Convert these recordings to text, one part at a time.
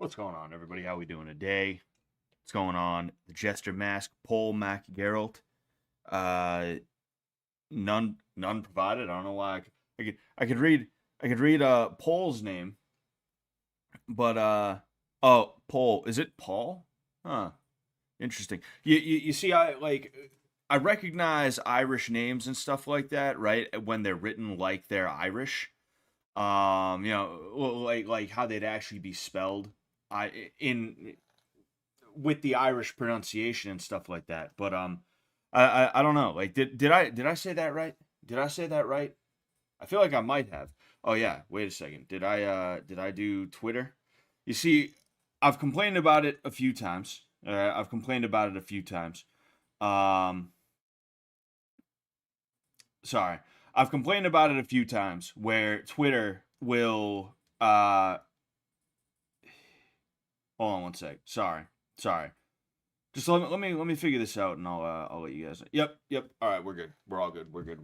What's going on, everybody? How we doing today? What's going on? The Jester Mask, Paul Mac Geralt. Uh, none provided. I don't know why. I could read Paul's name, but oh, Paul. Is it Paul? Huh. Interesting. You see, I recognize Irish names and stuff like that, right? When they're written like they're Irish. Like how they'd actually be spelled. In with the Irish pronunciation and stuff like that. But I don't know. Like did I say that right? Did I say that right? I feel like I might have. Oh yeah, wait a second. Did I do Twitter? You see, I've complained about it a few times. I've complained about it a few times. Um Sorry. I've complained about it a few times where Twitter will hold on one sec. Sorry. Just let me figure this out, and I'll let you guys know. Yep. All right, we're good. We're all good. We're good.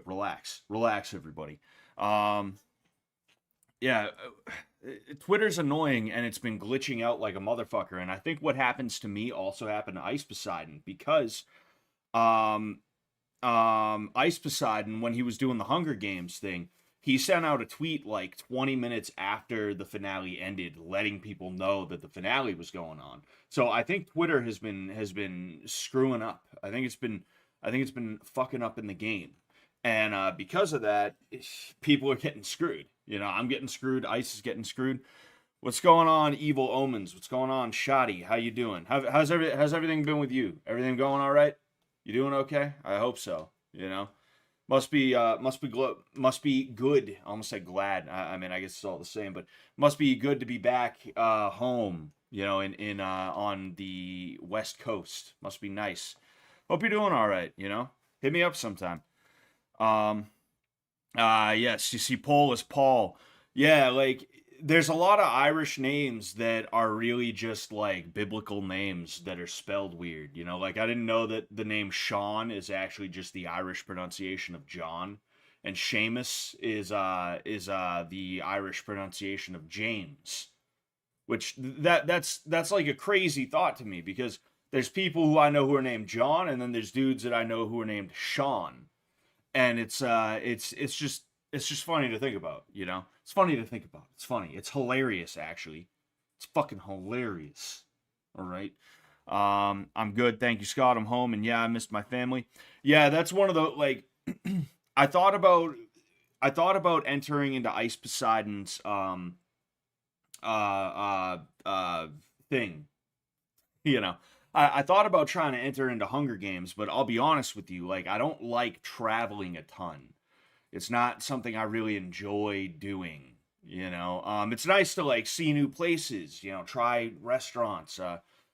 Relax, everybody. Um, yeah, Twitter's annoying, and it's been glitching out like a motherfucker. And I think what happens to me also happened to Ice Poseidon because um Ice Poseidon, when he was doing the Hunger Games thing, he sent out a tweet like 20 minutes after the finale ended, letting people know that the finale was going on. So I think Twitter has been screwing up. I think it's been fucking up in the game, and because of that, people are getting screwed. I'm getting screwed. Ice is getting screwed. What's going on, Evil Omens? What's going on, Shoddy? How you doing? How's everything been with you? Everything going all right? You doing okay? I hope so. Must be good. I almost said glad. I mean, I guess it's all the same, but must be good to be back home. In on the West Coast. Must be nice. Hope you're doing all right. Hit me up sometime. Um, yes, you see, Paul is Paul. Yeah, like there's a lot of Irish names that are really just like biblical names that are spelled weird. Like I didn't know that the name Sean is actually just the Irish pronunciation of John, and Seamus is the Irish pronunciation of James. Which that's like a crazy thought to me because there's people who I know who are named John, and then there's dudes that I know who are named Sean, and it's just funny to think about. It's funny to think about. It's funny. It's hilarious, actually. It's fucking hilarious. All right. I'm good, thank you, Scott. I'm home, and yeah, I missed my family. Yeah, that's one of the like. I thought about I thought about entering into Ice Poseidon's uh thing. You know, I thought about trying to enter into Hunger Games, but I'll be honest with you, like I don't like traveling a ton. It's not something I really enjoy doing. It's nice to like see new places. Try restaurants.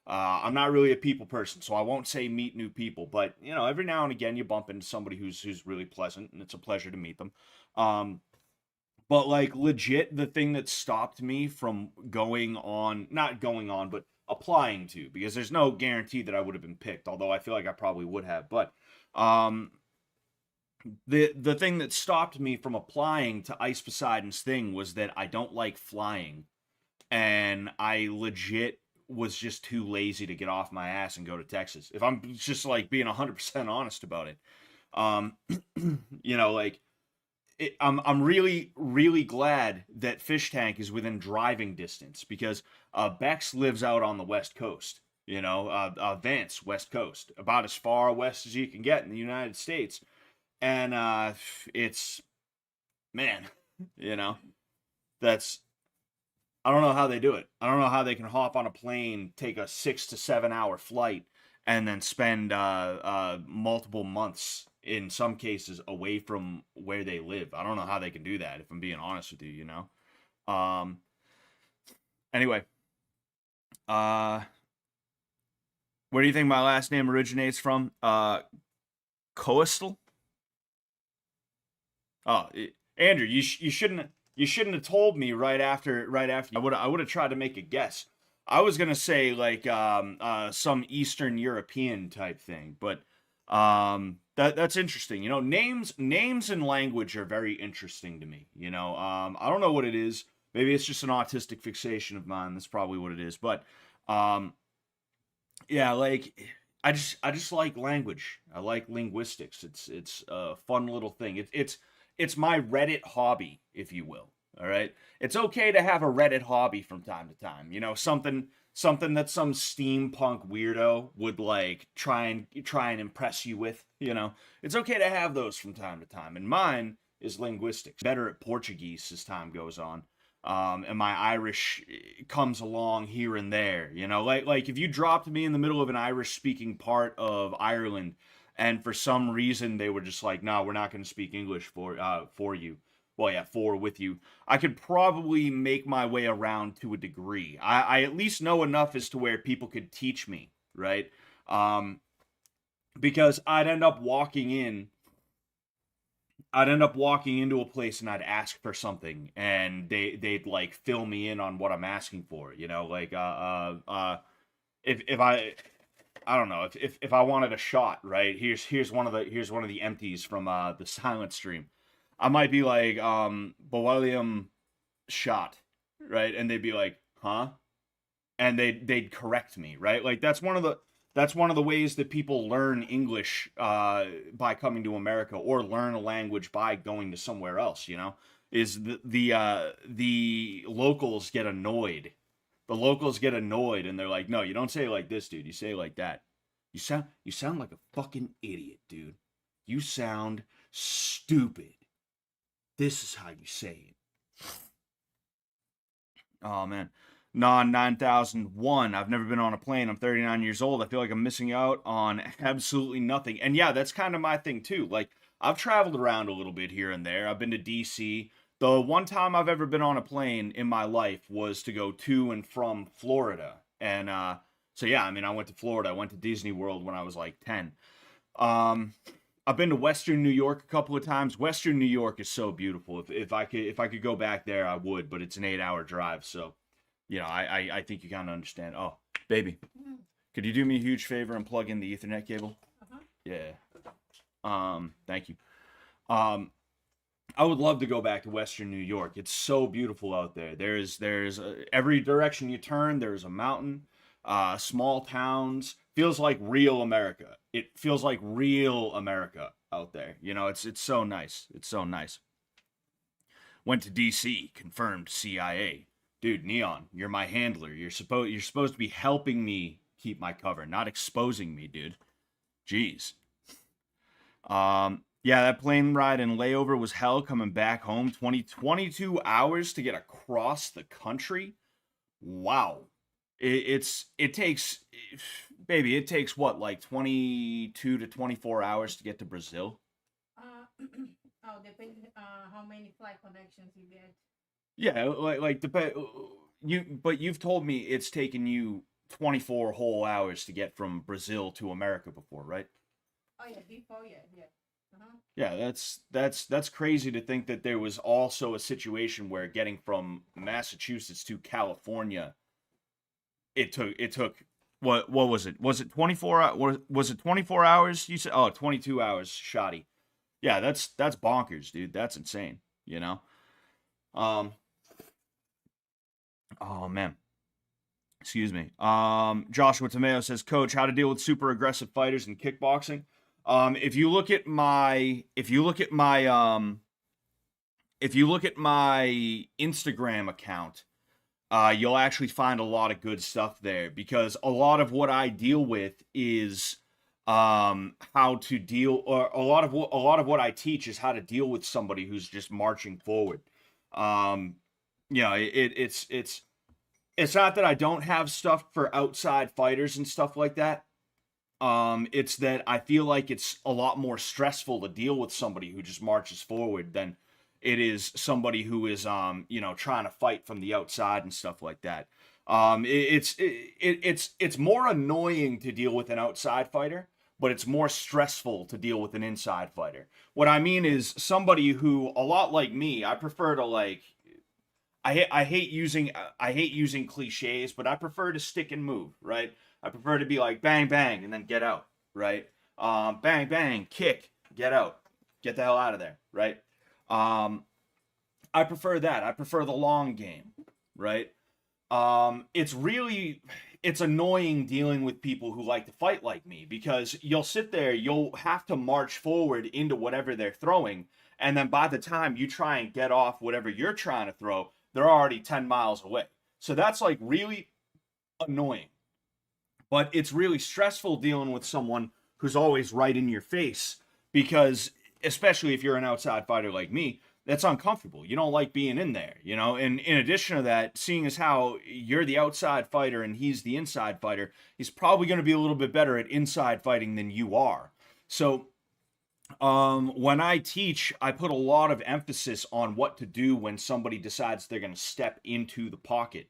I'm not really a people person, so I won't say meet new people. But every now and again, you bump into somebody who's really pleasant, and it's a pleasure to meet them. Um, but like legit, the thing that stopped me from going on, not going on, but applying to, because there's no guarantee that I would have been picked. Although I feel like I probably would have, but um the thing that stopped me from applying to Ice Poseidon's thing was that I don't like flying, and I legit was just too lazy to get off my ass and go to Texas. If I'm just like being 100% honest about it, um, like I'm really really glad that Fish Tank is within driving distance because Bex lives out on the West Coast. Vance, West Coast, about as far west as you can get in the United States, and it's man, you know, that's I don't know how they do it. I don't know how they can hop on a plane, take a 6 to 7 hour flight, and then spend multiple months in some cases away from where they live. I don't know how they can do that. If I'm being honest with you. Um. Anyway, uh, where do you think my last name originates from? Coastal. Oh, Andrew, you shouldn't have told me right after. I would have tried to make a guess. I was gonna say like some Eastern European type thing, but that's interesting. Names and language are very interesting to me. I don't know what it is. Maybe it's just an autistic fixation of mine. That's probably what it is. But um, yeah, like I just like language. I like linguistics. It's a fun little thing. It's my Reddit hobby, if you will. All right. It's okay to have a Reddit hobby from time to time. You know, something that some steampunk weirdo would like try and impress you with, you know. It's okay to have those from time to time. And mine is linguistics. Better at Portuguese as time goes on. And my Irish comes along here and there, you know, like if you dropped me in the middle of an Irish speaking part of Ireland, and for some reason they were just like, no, we're not going to speak English for you. Well, yeah, for with you. I could probably make my way around to a degree. I at least know enough as to where people could teach me, right? Um, because I'd end up walking into a place and I'd ask for something, and they'd like fill me in on what I'm asking for. You know, like if I don't know if I wanted a shot, right? Here's one of the empties from the silent stream. I might be like William shot, right? And they'd be like, huh? And they'd correct me, right? Like that's one of the ways that people learn English by coming to America, or learn a language by going to somewhere else. You know, is the locals get annoyed. The locals get annoyed, and they're like, "No, you don't say it like this, dude. You say it like that. You sound like a fucking idiot, dude. You sound stupid. This is how you say it." Oh man. Non 9001. I've never been on a plane. I'm 39 years old. I feel like I'm missing out on absolutely nothing. And yeah, that's kind of my thing too. Like, I've traveled around a little bit here and there. I've been to DC. The one time I've ever been on a plane in my life was to go to and from Florida. And so yeah, I mean, I went to Florida. I went to Disney World when I was like 10. Um I've been to Western New York a couple of times. Western New York is so beautiful. If I could go back there, I would, but it's an 8-hour drive, so I think you kind of understand. Oh, baby, could you do me a huge favor and plug in the Ethernet cable? Uh-huh. Yeah. Thank you. I would love to go back to Western New York. It's so beautiful out there. There's every direction you turn, there's a mountain, small towns. Feels like real America. It feels like real America out there. You know, it's so nice. It's so nice. Went to DC, confirmed CIA. Dude, Neon, you're my handler. You're supposed to be helping me keep my cover, not exposing me, dude. Jeez. Yeah, that plane ride and layover was hell coming back home. 22 hours to get across the country. Wow. It takes, baby, it takes what, like 22 to 24 hours to get to Brazil? Depends how many flight connections you get. Yeah, like but you've told me it's taken you 24 whole hours to get from Brazil to America before, right? Oh yeah, before yeah. Uh-huh. Yeah, that's crazy to think that there was also a situation where getting from Massachusetts to California, it took what was it? Was it 24 was it 24 hours? You said, oh, 22 hours, shoddy. Yeah, that's bonkers, dude. That's insane, you know? Um oh man. Excuse me. Joshua Tomeo says, "Coach, how to deal with super aggressive fighters in kickboxing?" If you look at my Instagram account, you'll actually find a lot of good stuff there, because a lot of what I deal with is how to deal, or a lot of what I teach is how to deal with somebody who's just marching forward. Um, it's not that I don't have stuff for outside fighters and stuff like that. It's that I feel like it's a lot more stressful to deal with somebody who just marches forward than it is somebody who is, trying to fight from the outside and stuff like that. It's more annoying to deal with an outside fighter, but it's more stressful to deal with an inside fighter. What I mean is somebody who, a lot like me, I prefer to like. I hate using cliches, but I prefer to stick and move, right? I prefer to be like bang bang and then get out, right? Bang bang, kick, get out, get the hell out of there, right? Um, I prefer that. I prefer the long game, right? It's annoying dealing with people who like to fight like me, because you'll sit there, you'll have to march forward into whatever they're throwing, and then by the time you try and get off whatever you're trying to throw, they're already 10 miles away. So that's like really annoying. But it's really stressful dealing with someone who's always right in your face, because especially if you're an outside fighter like me, that's uncomfortable. You don't like being in there, you know? And in addition to that, seeing as how you're the outside fighter and he's the inside fighter, he's probably going to be a little bit better at inside fighting than you are. So when I teach, I put a lot of emphasis on what to do when somebody decides they're going to step into the pocket.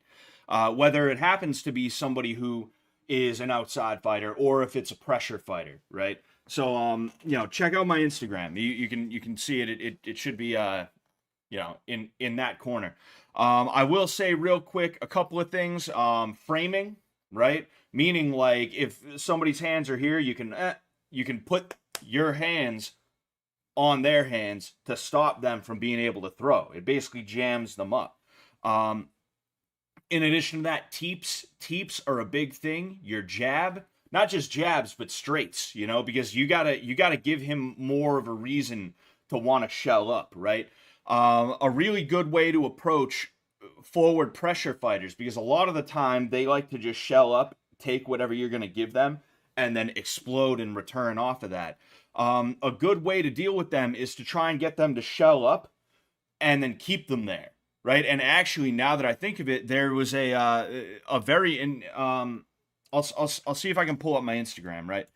Whether it happens to be somebody who is an outside fighter or if it's a pressure fighter, right? So you know, check out my Instagram. You can see it. It should be you know, in that corner. I will say real quick a couple of things. Framing, right? Meaning like if somebody's hands are here, you can put your hands on their hands to stop them from being able to throw. It basically jams them up. In addition to that, teeps are a big thing. Your jab, not just jabs, but straights, you know, because you gotta give him more of a reason to want to shell up, right? A really good way to approach forward pressure fighters, because a lot of the time they like to just shell up, take whatever you're gonna give them, and then explode in return off of that. A good way to deal with them is to try and get them to shell up and then keep them there, right? And actually, now that I think of it, there was a very I'll see if I can pull up my Instagram, right?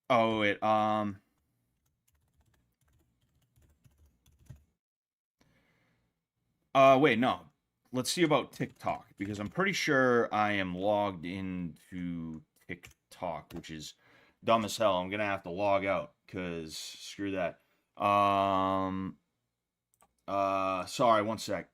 Oh wait, wait, no. Let's see about TikTok, because I'm pretty sure I am logged into TikTok, which is dumb as hell. I'm gonna have to log out because screw that. Sorry, one sec.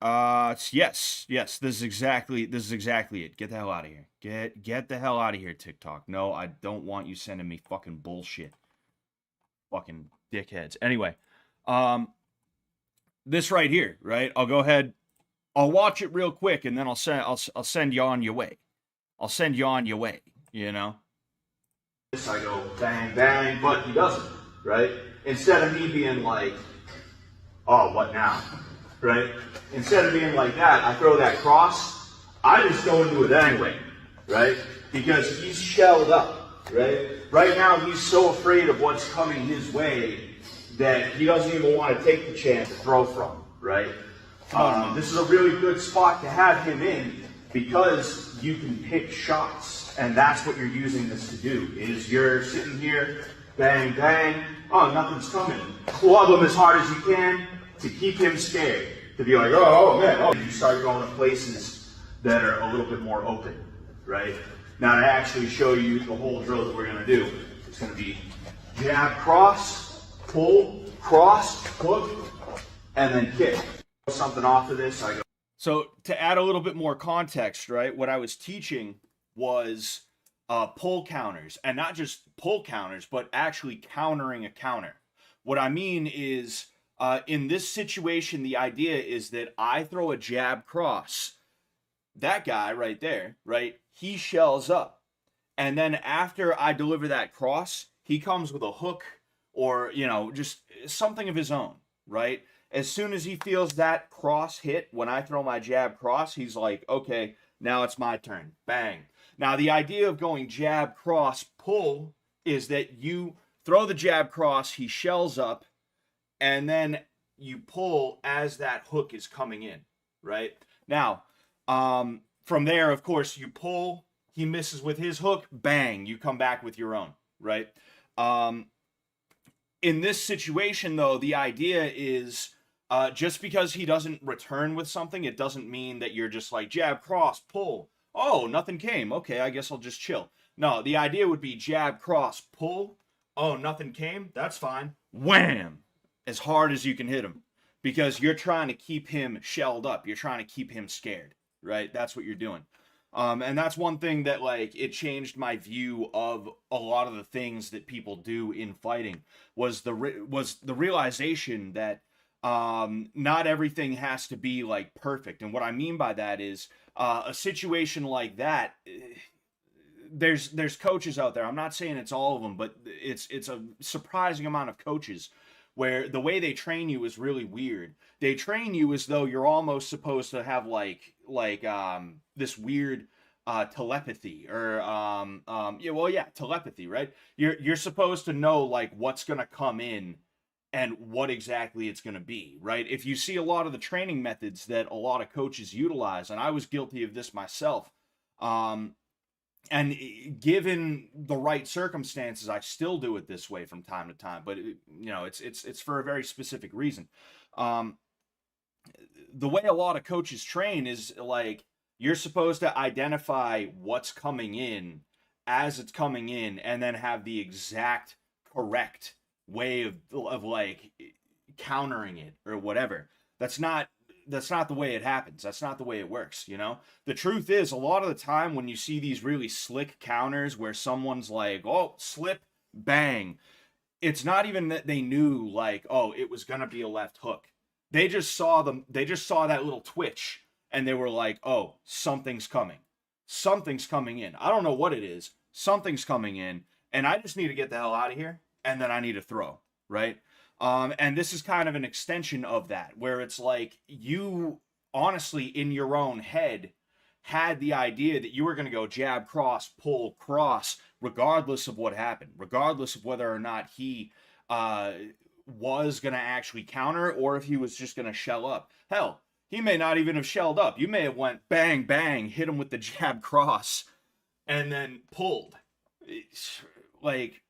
Yes. This is exactly it. Get the hell out of here. Get the hell out of here, TikTok. No, I don't want you sending me fucking bullshit. Fucking dickheads. Anyway, this right here, right? I'll go ahead. I'll watch it real quick, and then I'll send you on your way. I'll send you on your way. You know. This I go bang bang, but he doesn't, right? Instead of me being like, oh, what now, right? Instead of being like that, I throw that cross. I just go into it anyway, right? Because he's shelled up, right? Right now he's so afraid of what's coming his way that he doesn't even want to take the chance to throw from, right? This is a really good spot to have him in, because you can pick shots, and that's what you're using this to do, is you're sitting here, bang, bang, oh, nothing's coming. Club him as hard as you can to keep him scared, to be like, oh man, oh. You start going to places that are a little bit more open, right? Now to actually show you the whole drill that we're gonna do, it's gonna be jab, cross, pull, cross, hook, and then kick. Something off of this, I go. So to add a little bit more context, right? What I was teaching was pull counters, and not just pull counters, but actually countering a counter. What I mean is, in this situation, the idea is that I throw a jab cross. That guy right there, right? He shells up, and then after I deliver that cross, he comes with a hook, or, you know, just something of his own, right? As soon as he feels that cross hit, when I throw my jab cross, he's like, okay, now it's my turn. Bang. Now, the idea of going jab, cross, pull is that you throw the jab cross, he shells up, and then you pull as that hook is coming in, right? Now, from there, of course, you pull, he misses with his hook, bang, you come back with your own, right? In this situation, though, the idea is just because he doesn't return with something, it doesn't mean that you're just like jab, cross, pull. Oh, nothing came. Okay, I guess I'll just chill. No, the idea would be jab, cross, pull. Oh, nothing came. That's fine. Wham! As hard as you can hit him, because you're trying to keep him shelled up. You're trying to keep him scared, right? That's what you're doing. And that's one thing that like it changed my view of a lot of the things that people do in fighting was the realization that not everything has to be like perfect. And what I mean by that is a situation like that. There's coaches out there. I'm not saying it's all of them, but it's a surprising amount of coaches where the way they train you is really weird. They train you as though you're almost supposed to have this weird telepathy or telepathy, right? You're supposed to know like what's gonna come in and what exactly it's gonna be, right? If you see a lot of the training methods that a lot of coaches utilize, and I was guilty of this myself, um, and given the right circumstances, I still do it this way from time to time. But it's for a very specific reason. Um, the way a lot of coaches train is like you're supposed to identify what's coming in as it's coming in, and then have the exact correct way of like countering it or whatever. That's not the way it happens. That's not the way it works, you know? The truth is, a lot of the time when you see these really slick counters where someone's like, oh, slip, bang, it's not even that they knew, like, oh, it was going to be a left hook. They just saw that little twitch and they were like, oh, something's coming. Something's coming in. I don't know what it is. Something's coming in and I just need to get the hell out of here and then I need to throw, right? And this is kind of an extension of that, where it's like you honestly in your own head had the idea that you were going to go jab, cross, pull, cross, regardless of what happened, regardless of whether or not he was going to actually counter or if he was just going to shell up. Hell, he may not even have shelled up. You may have went bang, bang, hit him with the jab, cross, and then pulled. It's like,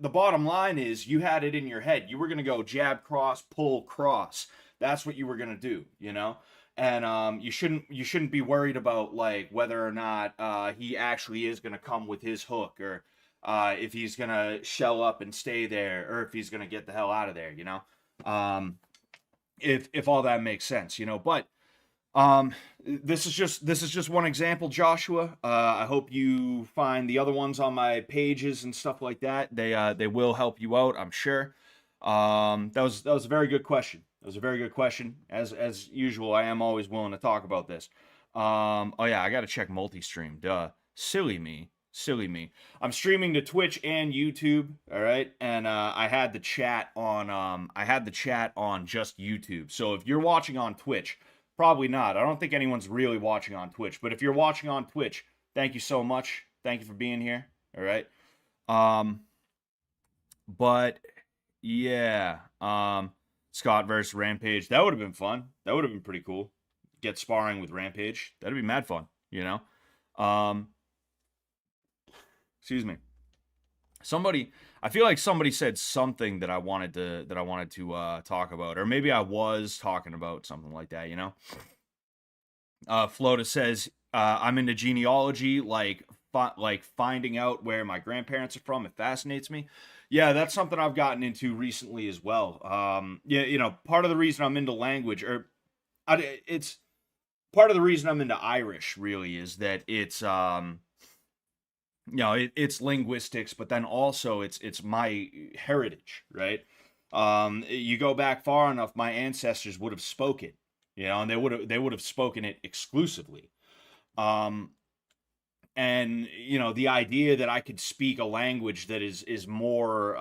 the bottom line is you had it in your head. You were going to go jab, cross, pull, cross. That's what you were going to do, you know? And you shouldn't be worried about like whether or not he actually is going to come with his hook or if he's going to shell up and stay there or if he's going to get the hell out of there, you know? If all that makes sense, you know? But this is just one example, Joshua. I hope you find the other ones on my pages and stuff like that. They will help you out, I'm sure. That was a very good question. That was a very good question. As usual, I am always willing to talk about this. Oh yeah, I gotta check multi-stream. Duh, silly me. Silly me. I'm streaming to Twitch and YouTube, all right? And I had the chat on just YouTube. So if you're watching on Twitch, probably not. I don't think anyone's really watching on Twitch. But if you're watching on Twitch, thank you so much. Thank you for being here. All right. But yeah. Scott versus Rampage. That would have been fun. That would have been pretty cool. Get sparring with Rampage. That'd be mad fun, you know? Excuse me. I feel like somebody said something that I wanted to talk about, or maybe I was talking about something like that, you know. Flota says I'm into genealogy, like finding out where my grandparents are from. It fascinates me. Yeah, that's something I've gotten into recently as well. Yeah, you know, part of the reason I'm into language, it's part of the reason I'm into Irish, really, is that it's it's linguistics, but then also it's my heritage, right? You go back far enough, my ancestors would have spoken, you know, and they would have spoken it exclusively. Um, and you know, the idea that I could speak a language that is more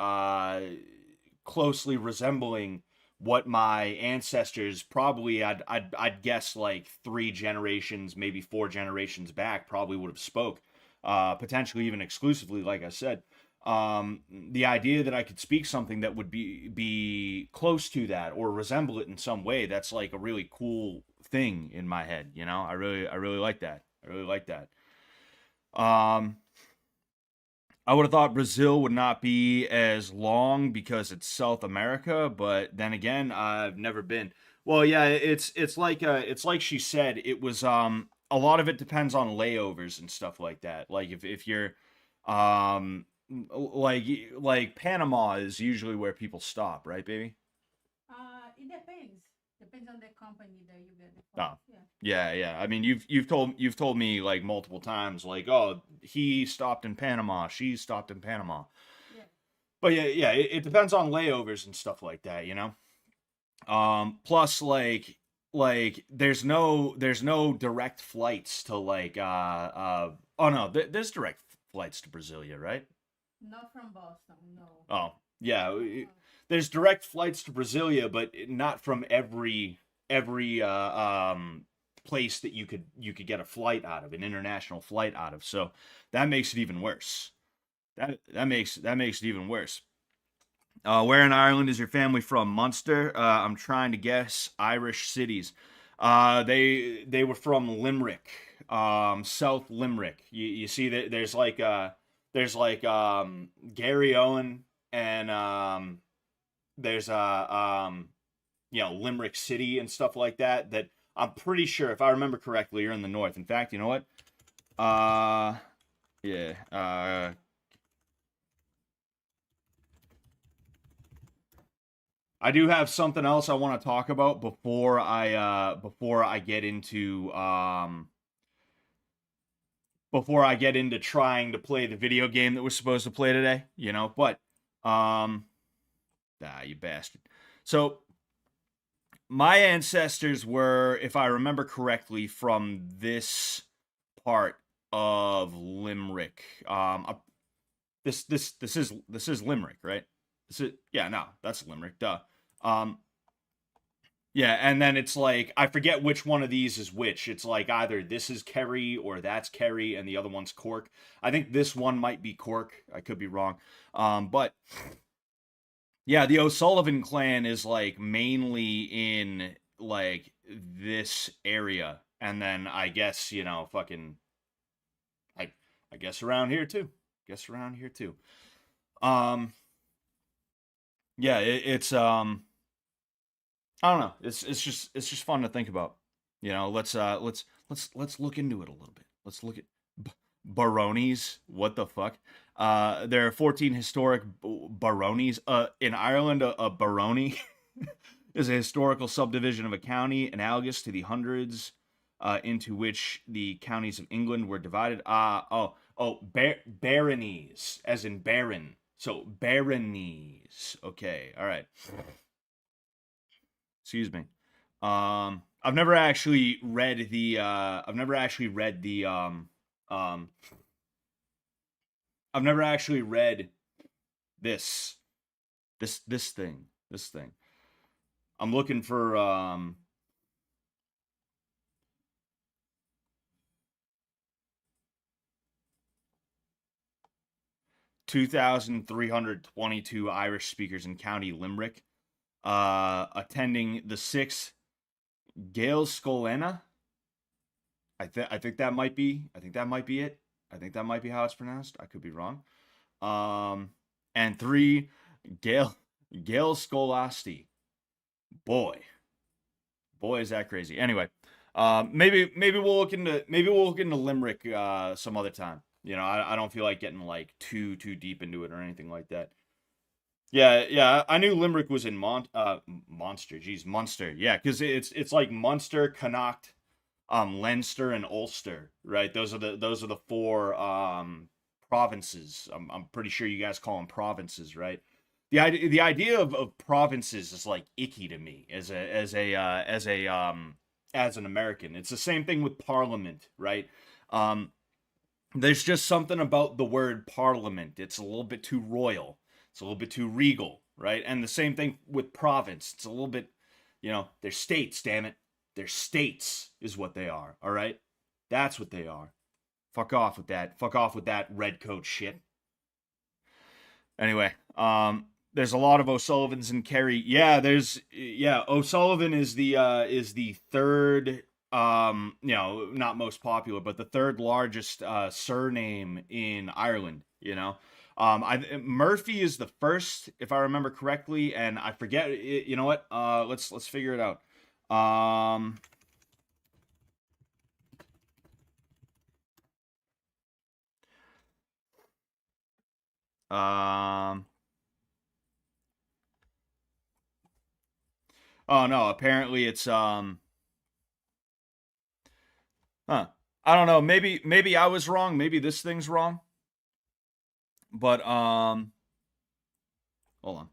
closely resembling what my ancestors probably I'd guess like 3 generations, maybe 4 generations back probably would have spoke. Potentially even exclusively, like I said. The idea that I could speak something that would be close to that or resemble it in some way, that's like a really cool thing in my head, you know? I really like that. I really like that. I would have thought Brazil would not be as long because it's South America, but then again, I've never been. Well, yeah, it's like she said, it was a lot of it depends on layovers and stuff like that. Like if you're um like Panama is usually where people stop, right, baby? It depends. depends on the company that you get the Oh, flights. Yeah. yeah. I mean, you've told me like multiple times, like, oh, he stopped in Panama, she stopped in Panama. Yeah. But yeah, it depends on layovers and stuff like that, you know. Plus, like there's no direct flights to like oh no, there's direct flights to Brasilia, right? Not from Boston, no. Oh yeah, Uh, there's direct flights to Brasilia, but not from every place that you could get a flight out of, an international flight out of. So that makes it even worse. That makes it even worse. Where in Ireland is your family from? Munster. I'm trying to guess Irish cities. They were from Limerick, South Limerick. You see that there's like Gary Owen and there's Limerick City and stuff like that. That I'm pretty sure, if I remember correctly, you're in the north. In fact, you know what? Yeah. I do have something else I want to talk about before I get into trying to play the video game that we're supposed to play today, you know. But um you bastard. So my ancestors were, if I remember correctly, from this part of Limerick. This is Limerick, right? Yeah, no, that's Limerick, duh. Um Yeah, and then it's like I forget which one of these is which. It's like either this is Kerry or that's Kerry and the other one's Cork. I think this one might be Cork. I could be wrong. But yeah, the O'Sullivan clan is like mainly in like this area, and then I guess fucking I I guess around here too. Guess around here too. Um, yeah, I don't know. It's just fun to think about. Let's look into it a little bit. Let's look at baronies. What the fuck? There are 14 historic baronies. In Ireland, a barony is a historical subdivision of a county analogous to the hundreds into which the counties of England were divided. Baronies, as in baron. So baronies. Okay, all right. Excuse me. I've never actually read the. I've never actually read the. Um, I've never actually read this. This thing. This thing. I'm looking for. 2,322 Irish speakers in County Limerick, attending the sixth Gael Scolena. I think that might be. I think that might be it. I think that might be how it's pronounced. I could be wrong. And three Gael Scholasti. Boy, is that crazy. Anyway, maybe we'll look into Limerick some other time. I don't feel like getting like too deep into it or anything like that. Yeah. I knew Limerick was in Monster. Geez, Munster. Yeah, because it's like Munster, Connacht, Leinster, and Ulster. Right. Those are the four provinces. I'm pretty sure you guys call them provinces, right? The idea of provinces is like icky to me as an American. It's the same thing with Parliament, right? Um, there's just something about the word Parliament. It's a little bit too royal. It's a little bit too regal, right? And the same thing with province. It's a little bit, they're states. Damn it, they're states is what they are. All right, that's what they are. Fuck off with that. Fuck off with that red coat shit. Anyway, there's a lot of O'Sullivans in Kerry. Yeah, O'Sullivan is the third not most popular, but the third largest surname in Ireland, Murphy is the first, if I remember correctly, and I forget. You know what? Let's figure it out. Um, um, Oh no, apparently it's huh. I don't know, maybe I was wrong, maybe this thing's wrong. But hold on.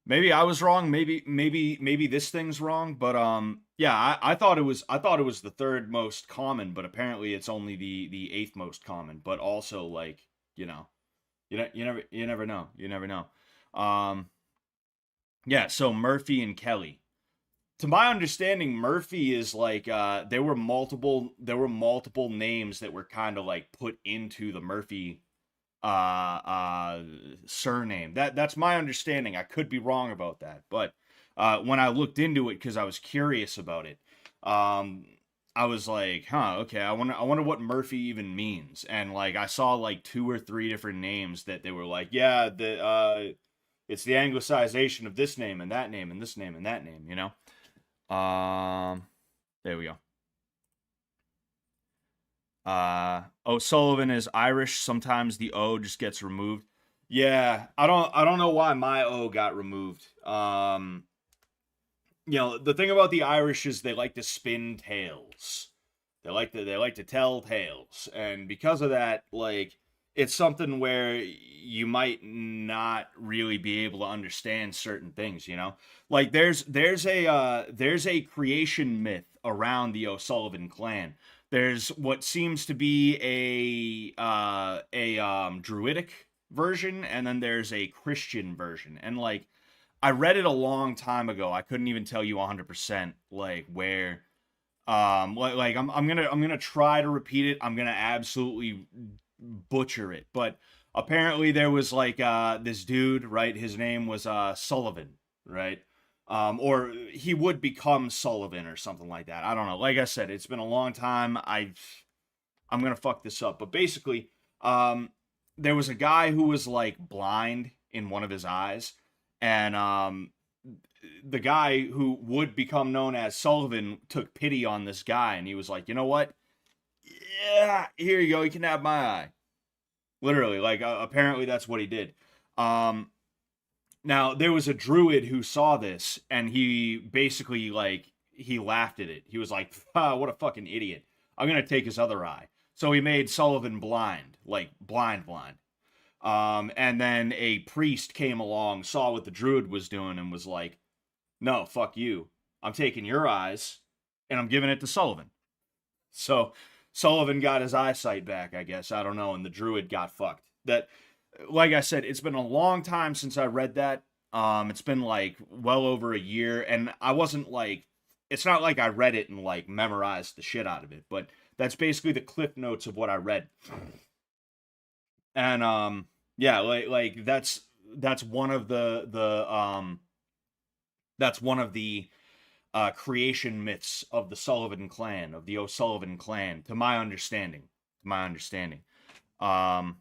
Maybe I was wrong, maybe this thing's wrong, but yeah, I thought it was the third most common, but apparently it's only the eighth most common, but also like, you know, you never know. You never know. Um yeah, so Murphy and Kelly. To my understanding, Murphy is like there were multiple names that were kind of like put into the Murphy surname. That's my understanding. I could be wrong about that, but when I looked into it because I was curious about it, um, I was like, huh, okay, I wonder what Murphy even means. And like I saw like two or three different names that they were like, yeah, the it's the anglicization of this name and that name and this name and that name, you know. There we go. O'Sullivan is Irish. Sometimes the O just gets removed. Yeah, I don't know why my O got removed. You know, the thing about the Irish is they like to spin tales. They like to tell tales, and because of that, like it's something where you might not really be able to understand certain things. You know, like there's a creation myth around the O'Sullivan clan. There's what seems to be a druidic version, and then there's a Christian version, and like I read it a long time ago. I couldn't even tell you 100% like where like I'm gonna try to repeat it. I'm gonna absolutely butcher it. But apparently there was like this dude, right? His name was Sullivan, right? Or he would become Sullivan or something like that. I don't know. Like I said, it's been a long time. I'm gonna fuck this up. But basically, there was a guy who was like blind in one of his eyes, and the guy who would become known as Sullivan took pity on this guy, and he was like, you know what? Yeah, here you go. You can have my eye. Literally, like apparently that's what he did. Um, Now there was a druid who saw this, and he basically like he laughed at it. He was like, ah, "What a fucking idiot! I'm gonna take his other eye." So he made Sullivan blind, like blind. And then a priest came along, saw what the druid was doing, and was like, no, fuck you. I'm taking your eyes and I'm giving it to Sullivan. So Sullivan got his eyesight back, I guess. I don't know. And the druid got fucked. That, like I said, it's been a long time since I read that. It's been like well over a year. And I wasn't like, it's not like I read it and like memorized the shit out of it, but that's basically the cliff notes of what I read. And, yeah, like that's one of that's one of the creation myths of the Sullivan clan, of the O'Sullivan clan, to my understanding. To my understanding. Um,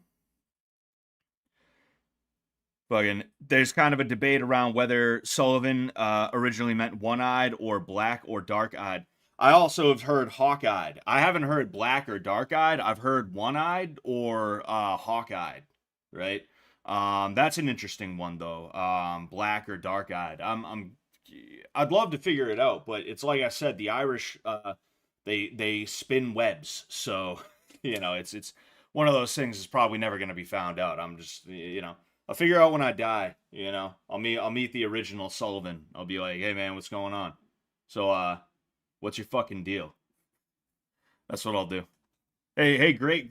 Fucking, there's kind of a debate around whether Sullivan originally meant one-eyed or black or dark-eyed. I also have heard hawk-eyed. I haven't heard black or dark-eyed. I've heard one-eyed or hawk-eyed, right? That's an interesting one though. Black or dark-eyed. I'd love to figure it out, but it's like I said, the Irish they spin webs, so you know it's one of those things that's probably never going to be found out. I'm just you know I'll figure out when I die. You know I'll meet the original Sullivan. I'll be like, hey man, what's going on? So what's your fucking deal? That's what I'll do. Hey, great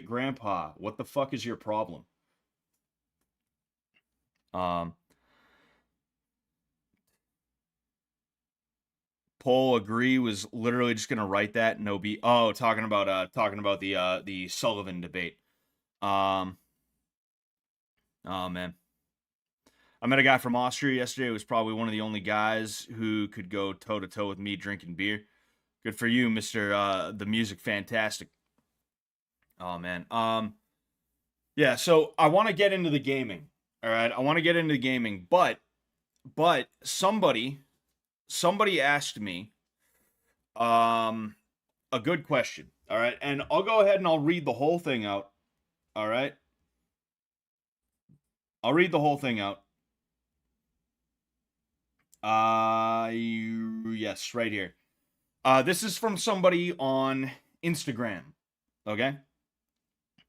grandpa, what the fuck is your problem? Um, Poll agree was literally just gonna write that. No be talking about the Sullivan debate. Um, oh man, I met a guy from Austria yesterday. Who was probably one of the only guys who could go toe to toe with me drinking beer. Good for you, Mister. The music fantastic. Oh man. Yeah. So I want to get into the gaming. All right, I want to get into the gaming, but somebody asked me a good question. All right, and I'll go ahead and I'll read the whole thing out. All right, I'll read the whole thing out. Yes, right here. This is from somebody on Instagram. Okay.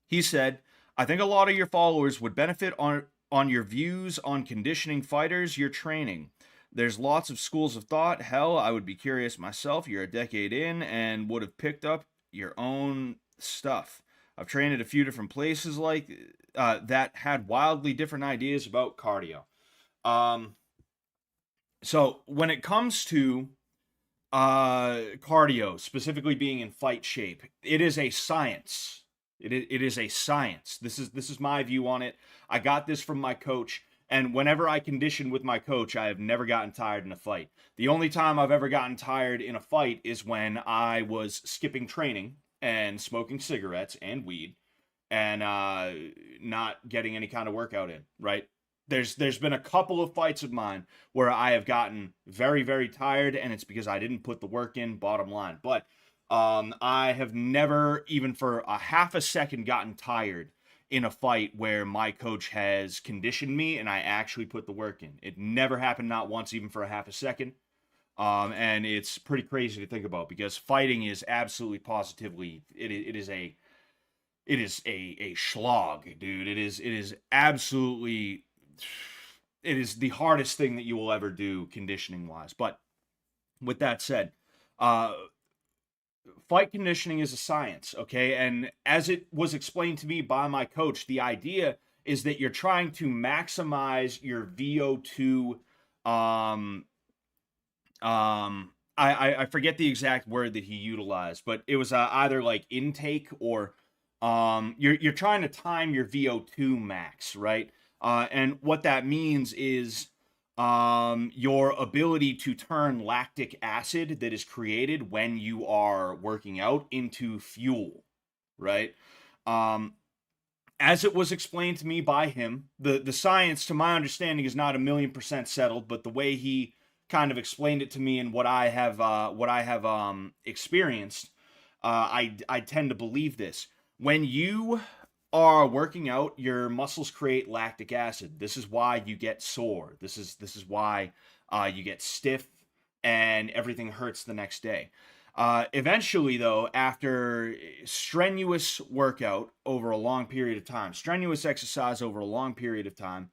He said, I think a lot of your followers would benefit on your views on conditioning fighters you're training. There's lots of schools of thought. Hell, I would be curious myself. You're a decade in and would have picked up your own stuff. I've trained at a few different places like that had wildly different ideas about cardio. So when it comes to cardio, specifically being in fight shape, it is a science. It is a science. This is my view on it. I got this from my coach, and whenever I condition with my coach, I have never gotten tired in a fight. The only time I've ever gotten tired in a fight is when I was skipping training and smoking cigarettes and weed and not getting any kind of workout in, right? There's been a couple of fights of mine where I have gotten very, very tired, and it's because I didn't put the work in, bottom line. But I have never, even for a half a second, gotten tired in a fight where my coach has conditioned me and I actually put the work in. It never happened, not once, even for a half a second. And it's pretty crazy to think about because fighting is absolutely positively, it is a slog, dude. It is absolutely, it is the hardest thing that you will ever do conditioning wise. But with that said, fight conditioning is a science, okay? And as it was explained to me by my coach, the idea is that you're trying to maximize your VO2. I forget the exact word that he utilized, but it was either like intake or you're trying to time your VO2 max, right? And what that means is your ability to turn lactic acid that is created when you are working out into fuel, right? As it was explained to me by him, the science, to my understanding, is not 1,000,000% settled, but the way he kind of explained it to me and what I have experienced, I tend to believe this. When you are working out, your muscles create lactic acid. This is why you get sore. This is why you get stiff and everything hurts the next day. Eventually, though, after strenuous workout over a long period of time, strenuous exercise over a long period of time,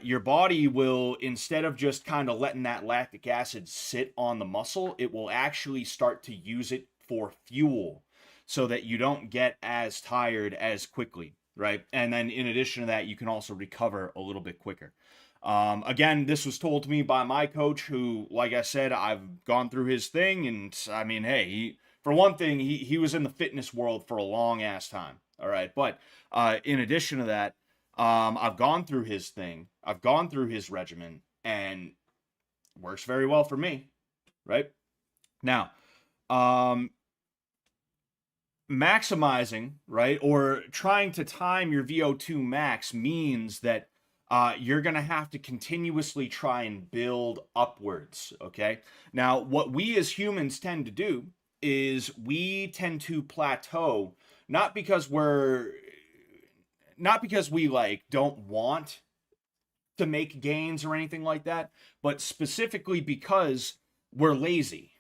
your body will, instead of just kind of letting that lactic acid sit on the muscle, it will actually start to use it for fuel so that you don't get as tired as quickly, right? And then in addition to that, you can also recover a little bit quicker. Again, this was told to me by my coach who, like I said, I've gone through his thing. And I mean, hey, for one thing, he was in the fitness world for a long ass time. All right. But in addition to that, I've gone through his thing. I've gone through his regimen and works very well for me. Right now, maximizing, right, or trying to time your VO2 max means that you're going to have to continuously try and build upwards, okay? Now, what we as humans tend to do is we tend to plateau, not because we like don't want to make gains or anything like that, but specifically because we're lazy.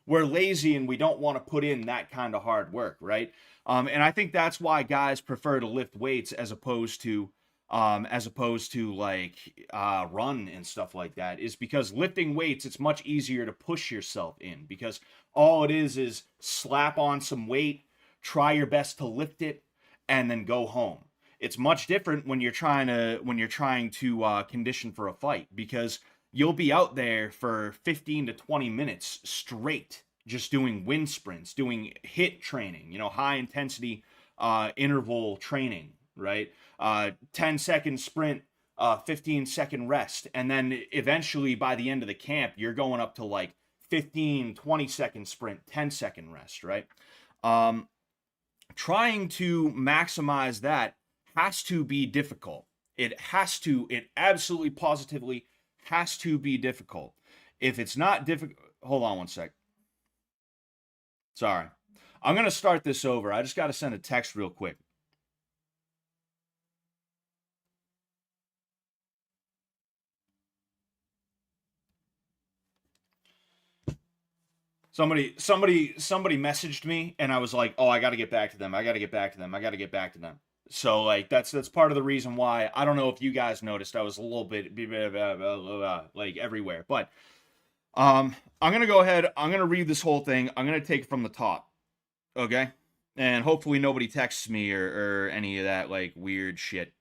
We're lazy and we don't want to put in that kind of hard work, right? And I think that's why guys prefer to lift weights as opposed to like run and stuff like that, is because lifting weights, it's much easier to push yourself in because all it is slap on some weight, try your best to lift it, and then go home. It's much different when you're trying to condition for a fight, because you'll be out there for 15 to 20 minutes straight, just doing wind sprints, doing HIIT training, high intensity interval training, right? 10-second sprint, 15-second rest. And then eventually by the end of the camp, you're going up to like 15, 20-second sprint, 10-second rest, right? Trying to maximize that has to be difficult. It absolutely positively has to be difficult. If it's not difficult, hold on one sec. Sorry. I'm going to start this over. I just got to send a text real quick. Somebody messaged me, and I was like, oh, I got to get back to them. I got to get back to them. I got to get back to them. So like that's part of the reason why I don't know if you guys noticed I was a little bit like everywhere, but I'm gonna go ahead. I'm gonna read this whole thing. I'm gonna take it from the top, okay? And hopefully nobody texts me or any of that like weird shit.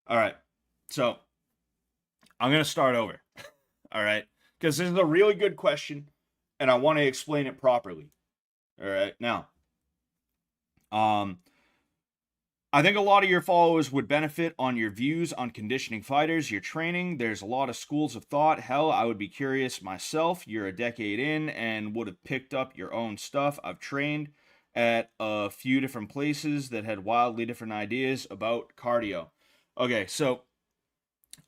All right, so I'm gonna start over. All right, because this is a really good question, and I want to explain it properly. All right, now, I think a lot of your followers would benefit on your views on conditioning fighters, your training. There's a lot of schools of thought. Hell, I would be curious myself. You're a decade in and would have picked up your own stuff. I've trained at a few different places that had wildly different ideas about cardio. Okay, so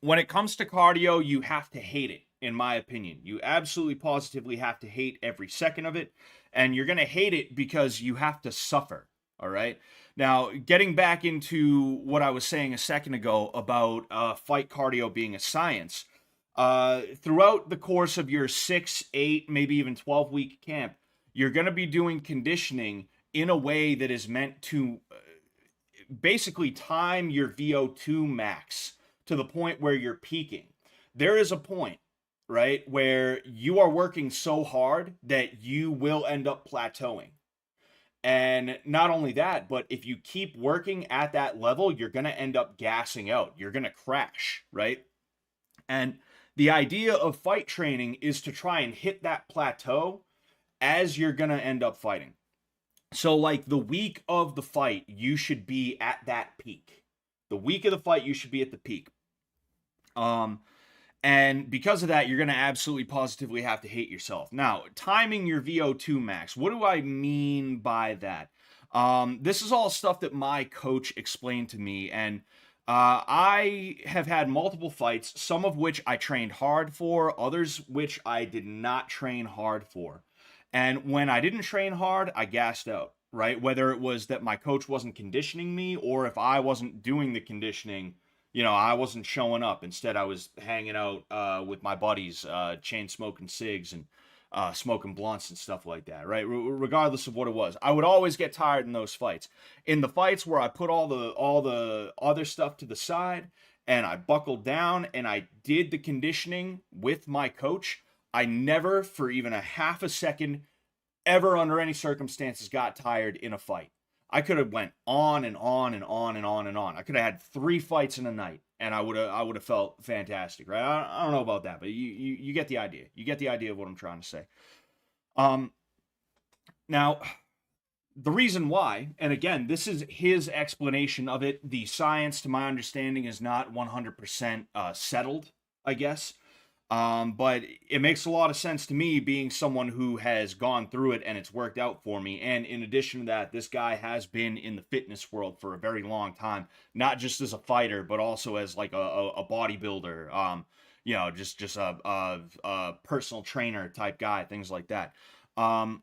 when it comes to cardio, you have to hate it, in my opinion. You absolutely positively have to hate every second of it. And you're going to hate it because you have to suffer. All right. Now, getting back into what I was saying a second ago about fight cardio being a science, throughout the course of your 6, 8, maybe even 12-week camp, you're going to be doing conditioning in a way that is meant to basically time your VO2 max to the point where you're peaking. There is a point, right, where you are working so hard that you will end up plateauing. And not only that, but if you keep working at that level, you're going to end up gassing out. You're going to crash, right? And the idea of fight training is to try and hit that plateau as you're going to end up fighting. So, like the week of the fight, you should be at that peak. The week of the fight, you should be at the peak. And because of that, you're going to absolutely positively have to hate yourself. Now, timing your VO2 max. What do I mean by that? This is all stuff that my coach explained to me. And I have had multiple fights, some of which I trained hard for, others which I did not train hard for. And when I didn't train hard, I gassed out, right? Whether it was that my coach wasn't conditioning me or if I wasn't doing the conditioning, I wasn't showing up. Instead, I was hanging out with my buddies, chain smoking cigs and smoking blunts and stuff like that, right? Regardless of what it was, I would always get tired in those fights. In the fights where I put all the other stuff to the side and I buckled down and I did the conditioning with my coach, I never, for even a half a second, ever under any circumstances, got tired in a fight. I could have went on and on and on and on and on. I could have had 3 fights in a night, and I would have felt fantastic, right? I don't know about that, but you get the idea. You get the idea of what I'm trying to say. Now, the reason why, and again, this is his explanation of it. The science, to my understanding, is not 100% settled, I guess. But it makes a lot of sense to me, being someone who has gone through it and it's worked out for me. And in addition to that, this guy has been in the fitness world for a very long time, not just as a fighter, but also as like a bodybuilder, just a personal trainer type guy, things like that. The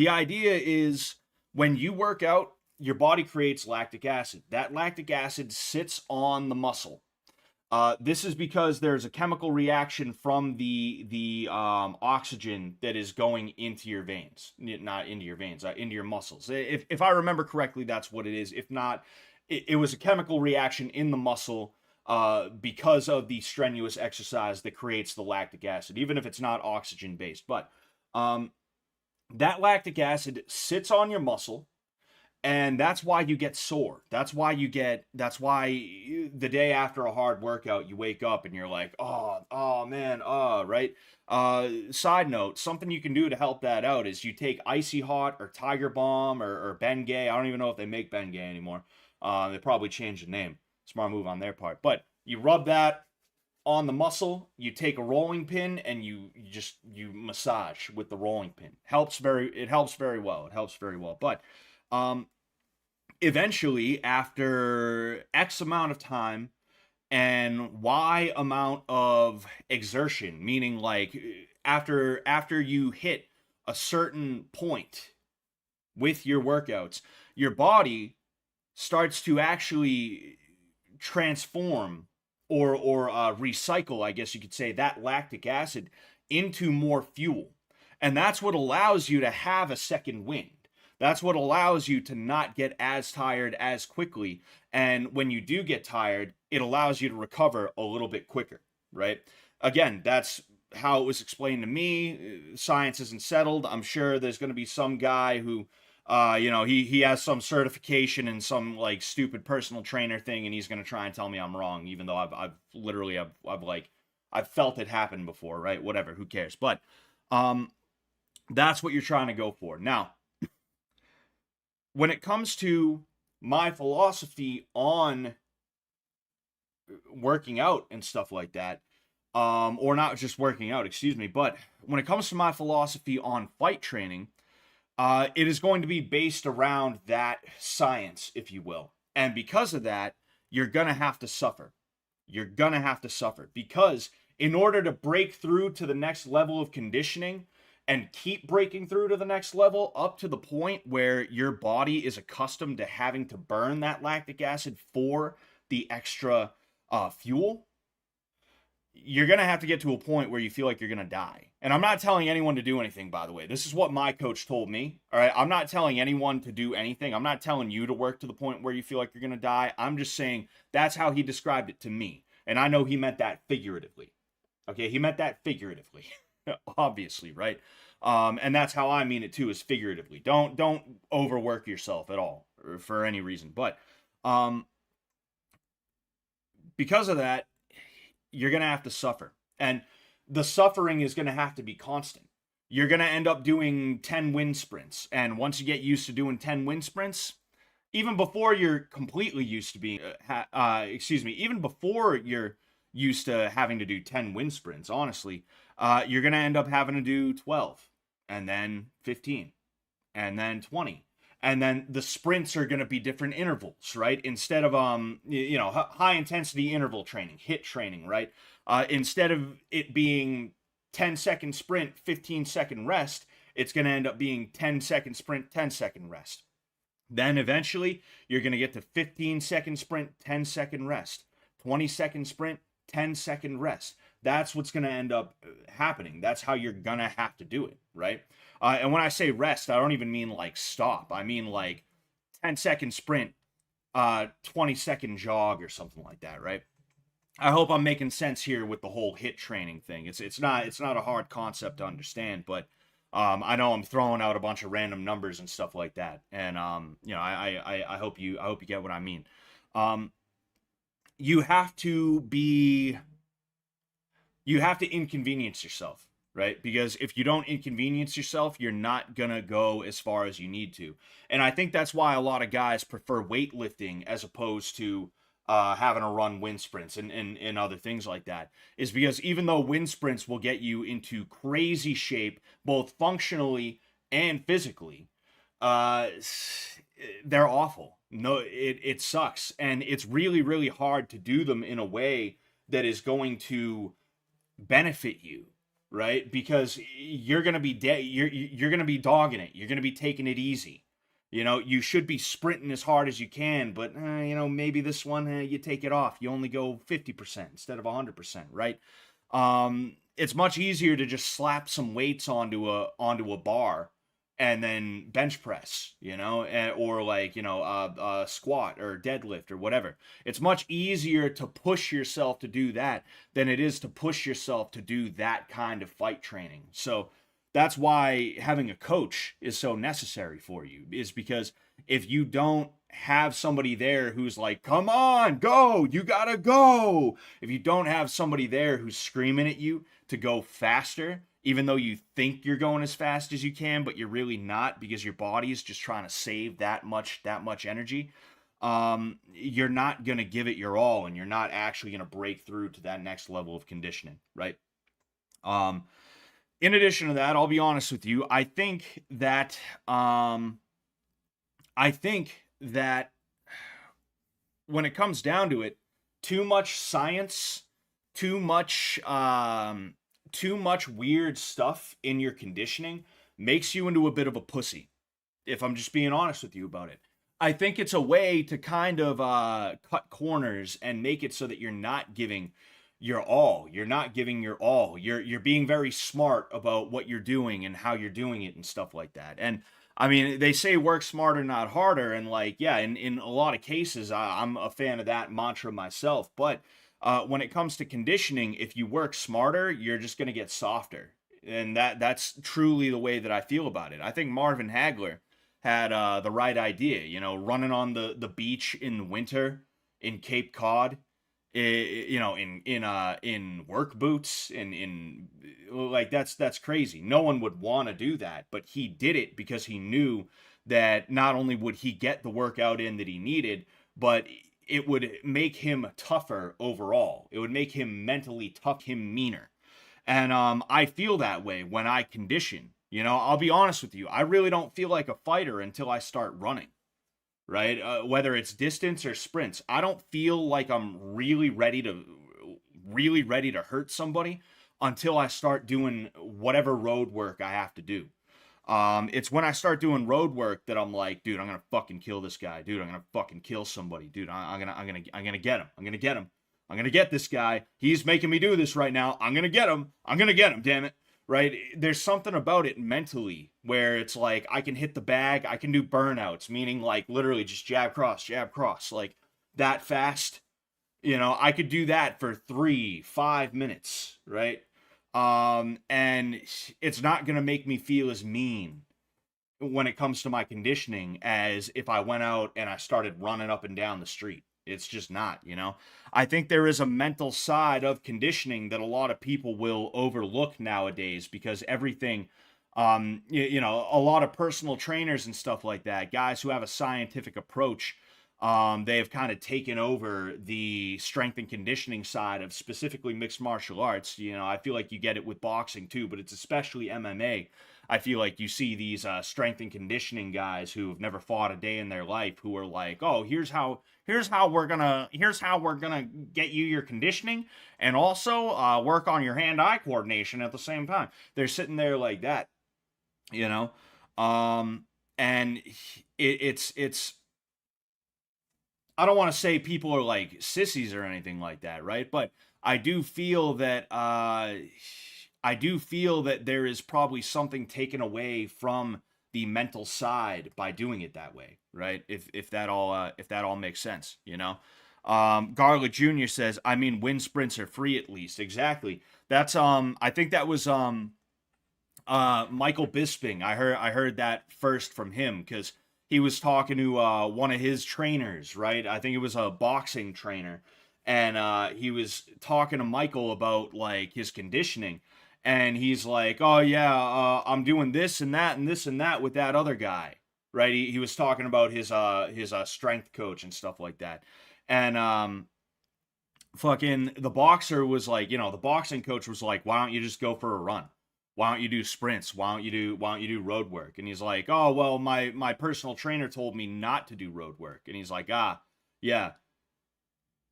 idea is when you work out, your body creates lactic acid. That lactic acid sits on the muscle. This is because there's a chemical reaction from the oxygen that is going into your veins, not into your veins, into your muscles. If I remember correctly, that's what it is. If not, it was a chemical reaction in the muscle because of the strenuous exercise that creates the lactic acid, even if it's not oxygen based. But that lactic acid sits on your muscle. And that's why you get sore. That's why the day after a hard workout, you wake up and you're like, oh man, right? Side note, something you can do to help that out is you take Icy Hot or Tiger Balm or Bengay. I don't even know if they make Bengay anymore. They probably changed the name. Smart move on their part. But you rub that on the muscle, you take a rolling pin and you massage with the rolling pin. It helps very well. It helps very well. But eventually, after X amount of time and Y amount of exertion, meaning like after you hit a certain point with your workouts, your body starts to actually transform or recycle, I guess you could say, that lactic acid into more fuel. And that's what allows you to have a second wind. That's what allows you to not get as tired as quickly. And when you do get tired, it allows you to recover a little bit quicker, right? Again, that's how it was explained to me. Science isn't settled. I'm sure there's going to be some guy who, he has some certification in some like stupid personal trainer thing, and he's going to try and tell me I'm wrong, even though I've literally I've felt it happen before, right? Whatever, who cares? But that's what you're trying to go for. Now, when it comes to my philosophy on working out and stuff like that, or not just working out, excuse me, but when it comes to my philosophy on fight training, it is going to be based around that science, if you will. And because of that, you're going to have to suffer. You're going to have to suffer because in order to break through to the next level of conditioning and keep breaking through to the next level up to the point where your body is accustomed to having to burn that lactic acid for the extra fuel, you're going to have to get to a point where you feel like you're going to die. And I'm not telling anyone to do anything, by the way. This is what my coach told me. All right. I'm not telling anyone to do anything. I'm not telling you to work to the point where you feel like you're going to die. I'm just saying that's how he described it to me. And I know he meant that figuratively. Okay. He meant that figuratively, obviously. Right. And that's how I mean it too, is figuratively. Don't overwork yourself at all for any reason. But, because of that, you're going to have to suffer. And the suffering is going to have to be constant. You're going to end up doing 10 wind sprints. And once you get used to doing 10 wind sprints, even before you're completely used to being, even before you're used to having to do 10 wind sprints, honestly, you're going to end up having to do 12 and then 15 and then 20. And then the sprints are going to be different intervals, right? Instead of, high intensity interval training, HIIT training, right? Instead of it being 10-second sprint, 15-second rest, it's going to end up being 10-second sprint, 10-second rest. Then eventually you're going to get to 15-second sprint, 10-second rest, 20-second sprint, 10-second rest. That's what's going to end up happening. That's how you're going to have to do it, right? And when I say rest, I don't even mean like stop. I mean like 10-second sprint, 20-second jog or something like that, right? I hope I'm making sense here with the whole HIIT training thing. It's not a hard concept to understand, but I know I'm throwing out a bunch of random numbers and stuff like that. And I hope you get what I mean. You have to inconvenience yourself, right? Because if you don't inconvenience yourself, you're not gonna go as far as you need to. And I think that's why a lot of guys prefer weightlifting as opposed to having to run wind sprints and other things like that, is because even though wind sprints will get you into crazy shape, both functionally and physically, they're awful. No, it sucks. And it's really, really hard to do them in a way that is going to benefit you, right? Because you're going to be you're going to be dogging it. You're going to be taking it easy. You should be sprinting as hard as you can, but maybe this one you take it off. You only go 50% instead of 100%, right? It's much easier to just slap some weights onto a bar and then bench press, or like, a squat or deadlift or whatever. It's much easier to push yourself to do that than it is to push yourself to do that kind of fight training. So that's why having a coach is so necessary for you, is because if you don't have somebody there who's like, come on, go, you gotta go. If you don't have somebody there who's screaming at you to go faster, even though you think you're going as fast as you can, but you're really not, because your body is just trying to save that much energy, you're not going to give it your all, and you're not actually going to break through to that next level of conditioning, right? In addition to that, I'll be honest with you, I think that when it comes down to it, too much science, too much weird stuff in your conditioning makes you into a bit of a pussy, if I'm just being honest with you about it. I think it's a way to kind of cut corners and make it so that you're not giving your all. You're not giving your all. You're being very smart about what you're doing and how you're doing it and stuff like that. And I mean, they say work smarter, not harder. And like, yeah, in a lot of cases, I'm a fan of that mantra myself. But when it comes to conditioning, if you work smarter, you're just going to get softer. And that's truly the way that I feel about it. I think Marvin Hagler had the right idea. You know, running on the beach in winter in Cape Cod, you know, in work boots, in like that's crazy. No one would want to do that, but he did it because he knew that not only would he get the workout in that he needed, but it would make him tougher overall. It would make him mentally tough, him meaner. And I feel that way when I condition. You know, I'll be honest with you. I really don't feel like a fighter until I start running, right? Whether it's distance or sprints, I don't feel like I'm really ready to hurt somebody until I start doing whatever road work I have to do. It's when I start doing road work that I'm like, dude, I'm gonna fucking kill this guy, dude. I'm gonna fucking kill somebody, dude. I'm gonna get him. I'm gonna get him. I'm gonna get this guy. He's making me do this right now. I'm gonna get him. I'm gonna get him. Damn it. Right? There's something about it mentally where it's like I can hit the bag. I can do burnouts, meaning like literally just jab cross, like that fast. You know, I could do that for 3-5 minutes, right? And it's not gonna make me feel as mean when it comes to my conditioning as if I went out and I started running up and down the street. It's just not, you know. I think there is a mental side of conditioning that a lot of people will overlook nowadays because everything, you know, a lot of personal trainers and stuff like that, guys who have a scientific approach, they have kind of taken over the strength and conditioning side of specifically mixed martial arts. You know, I feel like you get it with boxing too, but it's especially MMA. I feel like you see these strength and conditioning guys who have never fought a day in their life who are like, "Oh, here's how we're gonna get you your conditioning, and also work on your hand-eye coordination at the same time." They're sitting there like that, you know, and it's. I don't want to say people are like sissies or anything like that, right? But I do feel that there is probably something taken away from the mental side by doing it that way, right? If that all makes sense, you know. Garlic Jr. says, I mean, wind sprints are free at least. Exactly. That's I think that was Michael Bisping. I heard that first from him because he was talking to one of his trainers, right? I think it was a boxing trainer, and he was talking to Michael about like his conditioning, and he's like, "Oh yeah, I'm doing this and that and this and that with that other guy." Right? He was talking about his strength coach and stuff like that. And fucking the boxer was like, you know, the boxing coach was like, "Why don't you just go for a run? Why don't you do sprints? Why don't you do road work?" And he's like, "Oh, well, my personal trainer told me not to do road work." And he's like, "Ah, yeah.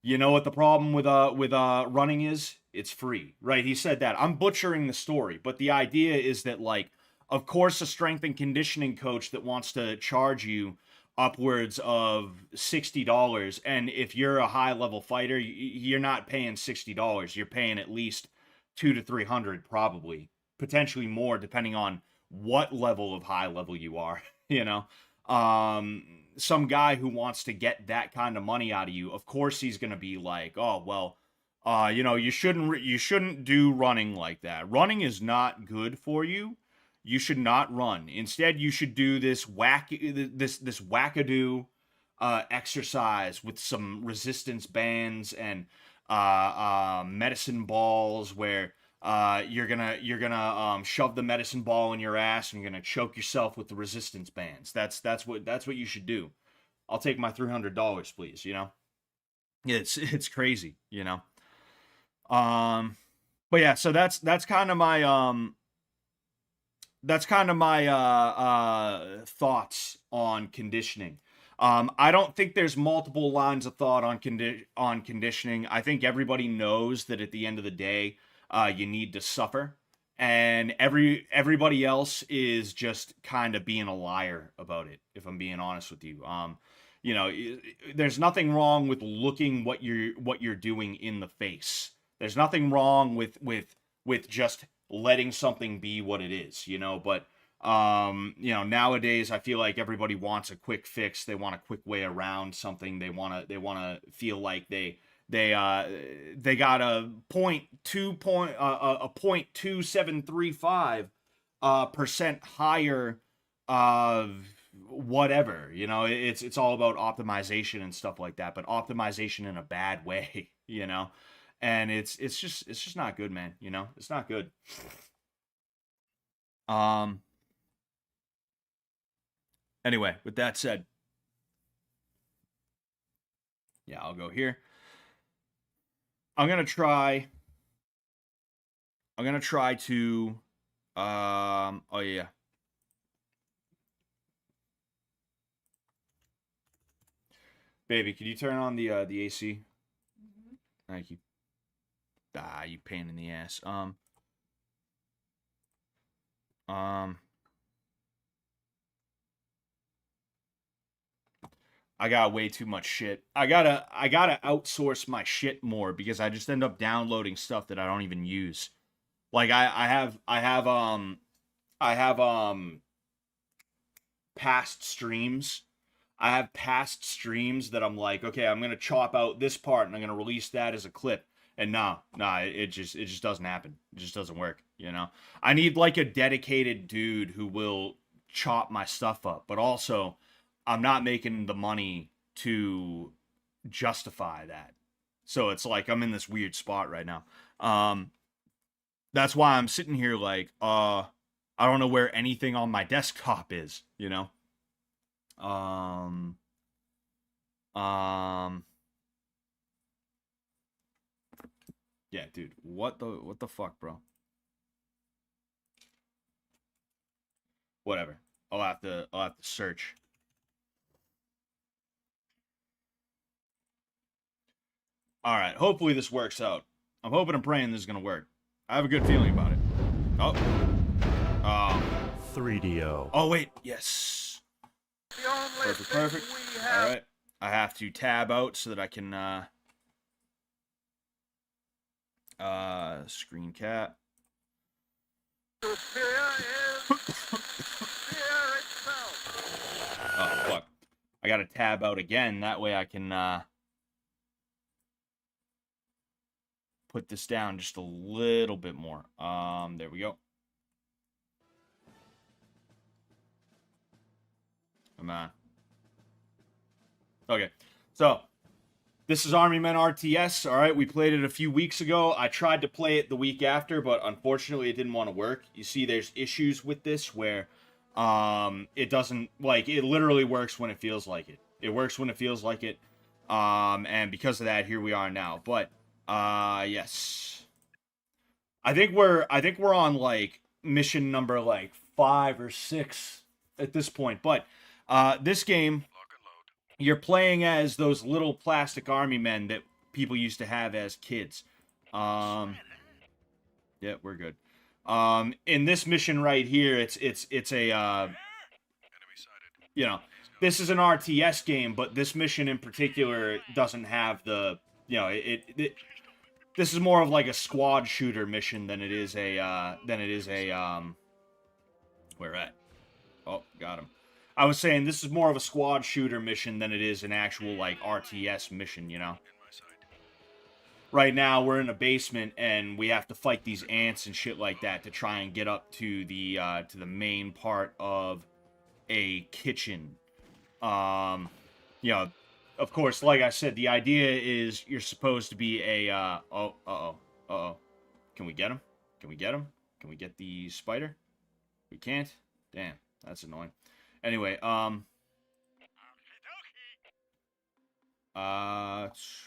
You know what the problem with running is? It's free." Right? He said that. I'm butchering the story, but the idea is that like of course a strength and conditioning coach that wants to charge you upwards of $60, and if you're a high level fighter, you're not paying $60. You're paying at least 200 to 300 probably, potentially more depending on what level of high level you are, you know. Some guy who wants to get that kind of money out of you, of course he's going to be like, "Oh, well, you know, you shouldn't do running like that. Running is not good for you. You should not run. Instead, you should do this wackadoo exercise with some resistance bands and medicine balls where you're gonna shove the medicine ball in your ass and you're gonna choke yourself with the resistance bands. That's what you should do. I'll take my $300, please." You know, it's crazy, you know. But yeah, so that's kind of my thoughts on conditioning. I don't think there's multiple lines of thought on conditioning. I think everybody knows that at the end of the day, you need to suffer, and everybody else is just kind of being a liar about it. If I'm being honest with you, You know, there's nothing wrong with looking what you're doing in the face. There's nothing wrong with just letting something be what it is, you know, but you know, nowadays I feel like everybody wants a quick fix. They want a quick way around something. They want to feel like they got a point 2735 percent higher whatever, you know. It's all about optimization and stuff like that, but optimization in a bad way, you know. And it's just not good, man, you know. It's not good. Anyway, with that said, yeah, I'll go here. I'm gonna try to oh yeah. Baby, could you turn on the AC? Mm-hmm. Thank you. Ah, you pain in the ass. I got way too much shit. I gotta outsource my shit more because I just end up downloading stuff that I don't even use. Like I have past streams. I have past streams that I'm like, okay, I'm gonna chop out this part and I'm gonna release that as a clip. And nah, it just doesn't happen. It just doesn't work, you know. I need like a dedicated dude who will chop my stuff up, but also I'm not making the money to justify that. So it's like I'm in this weird spot right now. That's why I'm sitting here like, I don't know where anything on my desktop is, you know. Yeah, dude, what the fuck, bro? Whatever. I'll have to search. All right, hopefully this works out. I'm hoping and praying this is gonna work. I have a good feeling about it. Oh. 3DO. Oh wait, yes. Perfect. All right, I have to tab out so that I can screen cap. Oh fuck! I gotta tab out again. That way I can put this down just a little bit more. There we go. Come on. Okay, so this is Army Men RTS. All right, we played it a few weeks ago. I tried to play it the week after, but unfortunately, it didn't want to work. You see, there's issues with this where it doesn't, like, it literally works when it feels like it. It works when it feels like it. And because of that, here we are now. But yes, I think we're on like mission number like 5 or 6 at this point. But this game, you're playing as those little plastic army men that people used to have as kids. Yeah, we're good. In this mission right here, it's a you know, this is an RTS game, but this mission in particular doesn't have the, you know, this is more of like a squad shooter mission than it is a where at? Oh, got him. I was saying this is more of a squad shooter mission than it is an actual like RTS mission, you know. Right now we're in a basement and we have to fight these ants and shit like that to try and get up to the main part of a kitchen. You know, of course, like I said, the idea is you're supposed to be a uh-oh. Can we get him? Can we get him? Can we get the spider? We can't? Damn, that's annoying. Anyway,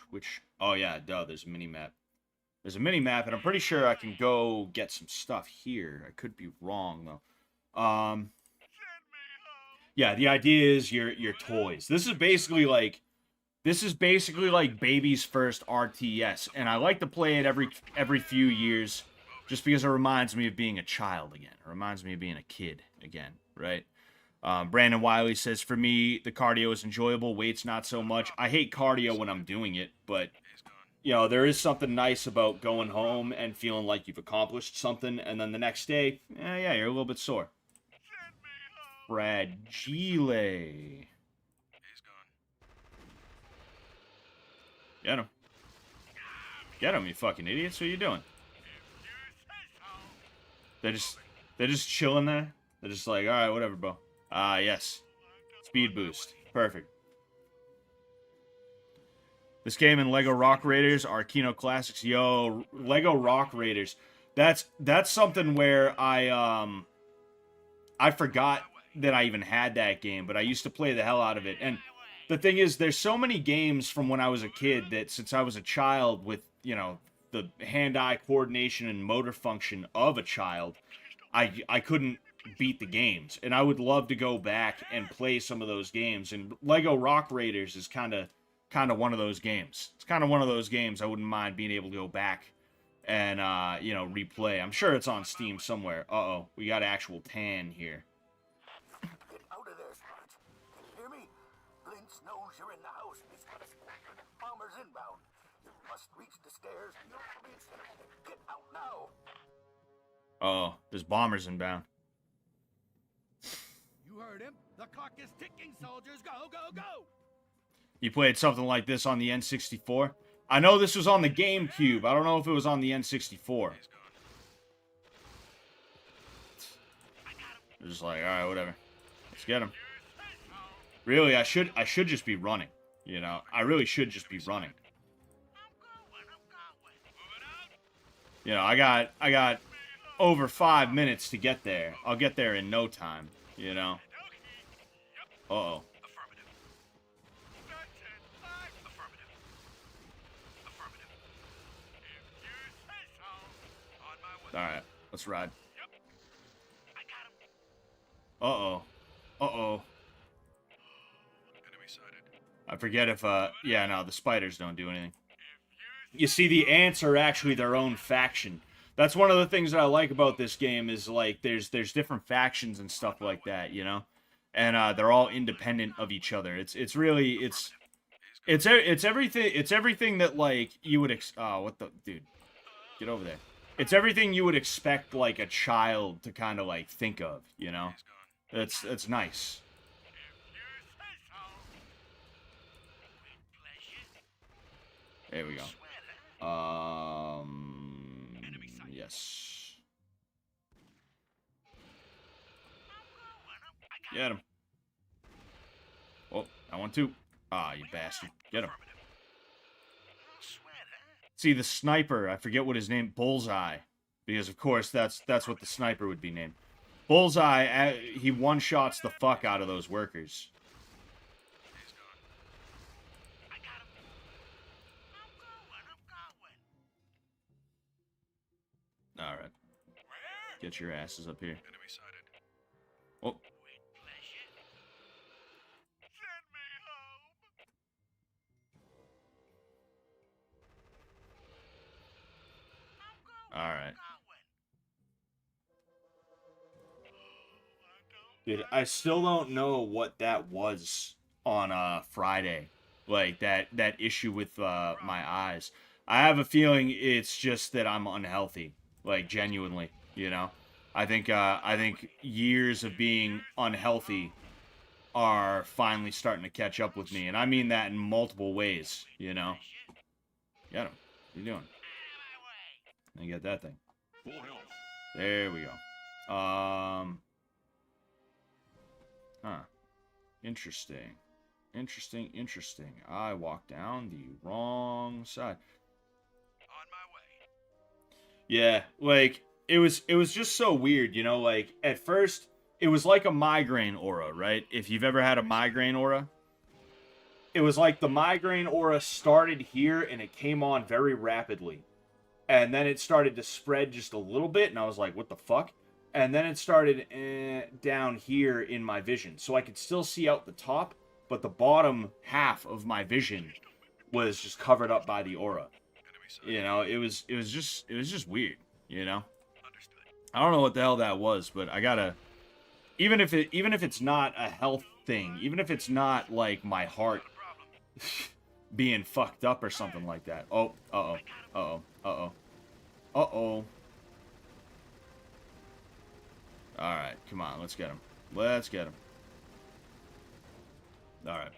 which, oh yeah, duh, there's a mini-map. There's a mini-map, and I'm pretty sure I can go get some stuff here. I could be wrong, though. Yeah, the idea is your toys. This is basically like baby's first RTS, and I like to play it every few years, just because it reminds me of being a child again. It reminds me of being a kid again, right? Brandon Wiley says, for me, the cardio is enjoyable. Weight's not so much. I hate cardio when I'm doing it, but, you know, there is something nice about going home and feeling like you've accomplished something, and then the next day, yeah, you're a little bit sore. Fragile. Get him. Get him, you fucking idiots. What are you doing? They're just chilling there. They're just like, alright, whatever, bro. Ah, yes. Speed boost. Perfect. This game and Lego Rock Raiders are Kino classics. Yo, Lego Rock Raiders. That's something where I forgot that I even had that game, but I used to play the hell out of it. And the thing is, there's so many games from when I was a kid that since I was a child with, you know, the hand-eye coordination and motor function of a child, I couldn't beat the games. And I would love to go back and play some of those games. And Lego Rock Raiders is kind of one of those games. It's kind of one of those games I wouldn't mind being able to go back and, you know, replay. I'm sure it's on Steam somewhere. Uh-oh, we got actual tan here. Get out of there, Spot. Can you hear me? Blintz knows you're in the house. Bomber's inbound. You must reach the stairs. Get out now. Uh-oh, there's bombers inbound. You heard him. The clock is ticking, soldiers. Go, go, go! You played something like this on the N64? I know this was on the GameCube. I don't know if it was on the N64. They're just like, alright, whatever. Let's get him. Really, I should just be running. You know, I really should just be running. You know, I got over 5 minutes to get there. I'll get there in no time, you know. Uh-oh. Alright, let's ride. Uh-oh. Uh-oh. I forget if, yeah, no, the spiders don't do anything. You see, the ants are actually their own faction. That's one of the things that I like about this game is, like, there's different factions and stuff like that, you know? And, they're all independent of each other. It's really, it's everything that, like, you would, oh, what the, dude. Get over there. It's everything you would expect, like, a child to kind of, like, think of, you know? It's nice. There we go. Yes. Get him. Oh, I want to. Ah, you bastard. Get him. See, the sniper, I forget what his name, Bullseye. Because, of course, that's what the sniper would be named. Bullseye, he one-shots the fuck out of those workers. Alright. Get your asses up here. Oh. Alright. Dude, I still don't know what that was on Friday. Like, that issue with my eyes. I have a feeling it's just that I'm unhealthy. Like, genuinely, you know? I think years of being unhealthy are finally starting to catch up with me. And I mean that in multiple ways, you know? Get him. What are you doing? I get that thing. There we go. Huh. Interesting. Interesting. I walked down the wrong side. On my way. Yeah, like, it was just so weird, you know? Like, at first, it was like a migraine aura, right? If you've ever had a migraine aura. It was like the migraine aura started here, and it came on very rapidly. And then it started to spread just a little bit, and I was like, what the fuck? And then it started down here in my vision. So I could still see out the top, but the bottom half of my vision was just covered up by the aura. You know, it was just weird, you know? I don't know what the hell that was, but I gotta Even if it's not a health thing, even if it's not like my heart being fucked up or something like that. Oh, uh-oh. Uh-oh. Uh-oh. Uh-oh. Alright, come on, let's get him. Let's get him. Alright.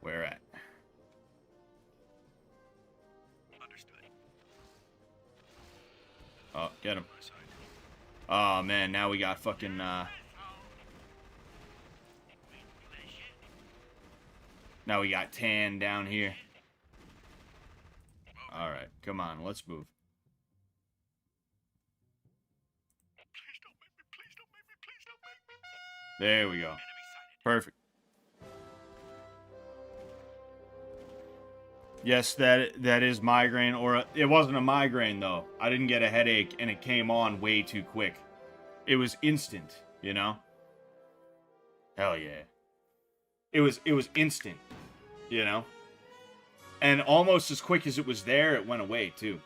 Where at? Oh, get him. Oh, man, now we got fucking, now we got Tan down here. Alright, come on, let's move. There we go. Perfect. Yes, that is migraine, or it wasn't a migraine though. I didn't get a headache and it came on way too quick. It was instant, you know? Hell yeah. It was instant, you know? And almost as quick as it was there, it went away too.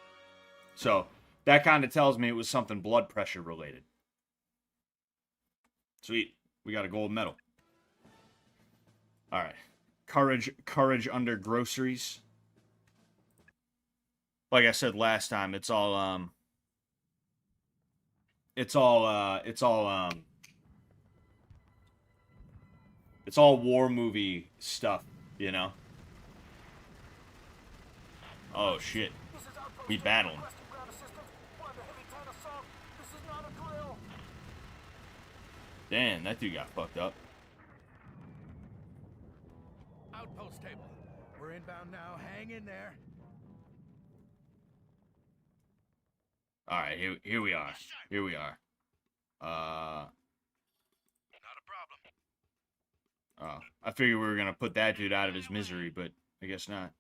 So, that kind of tells me it was something blood pressure related. Sweet. We got a gold medal. Alright. Courage under groceries. Like I said last time, it's all war movie stuff, you know? Oh shit. We battling. Damn, that dude got fucked up. Outpost table. We're inbound now. Hang in there. Alright, here we are. Here we are. Not a problem. Oh, I figured we were gonna put that dude out of his misery, but I guess not.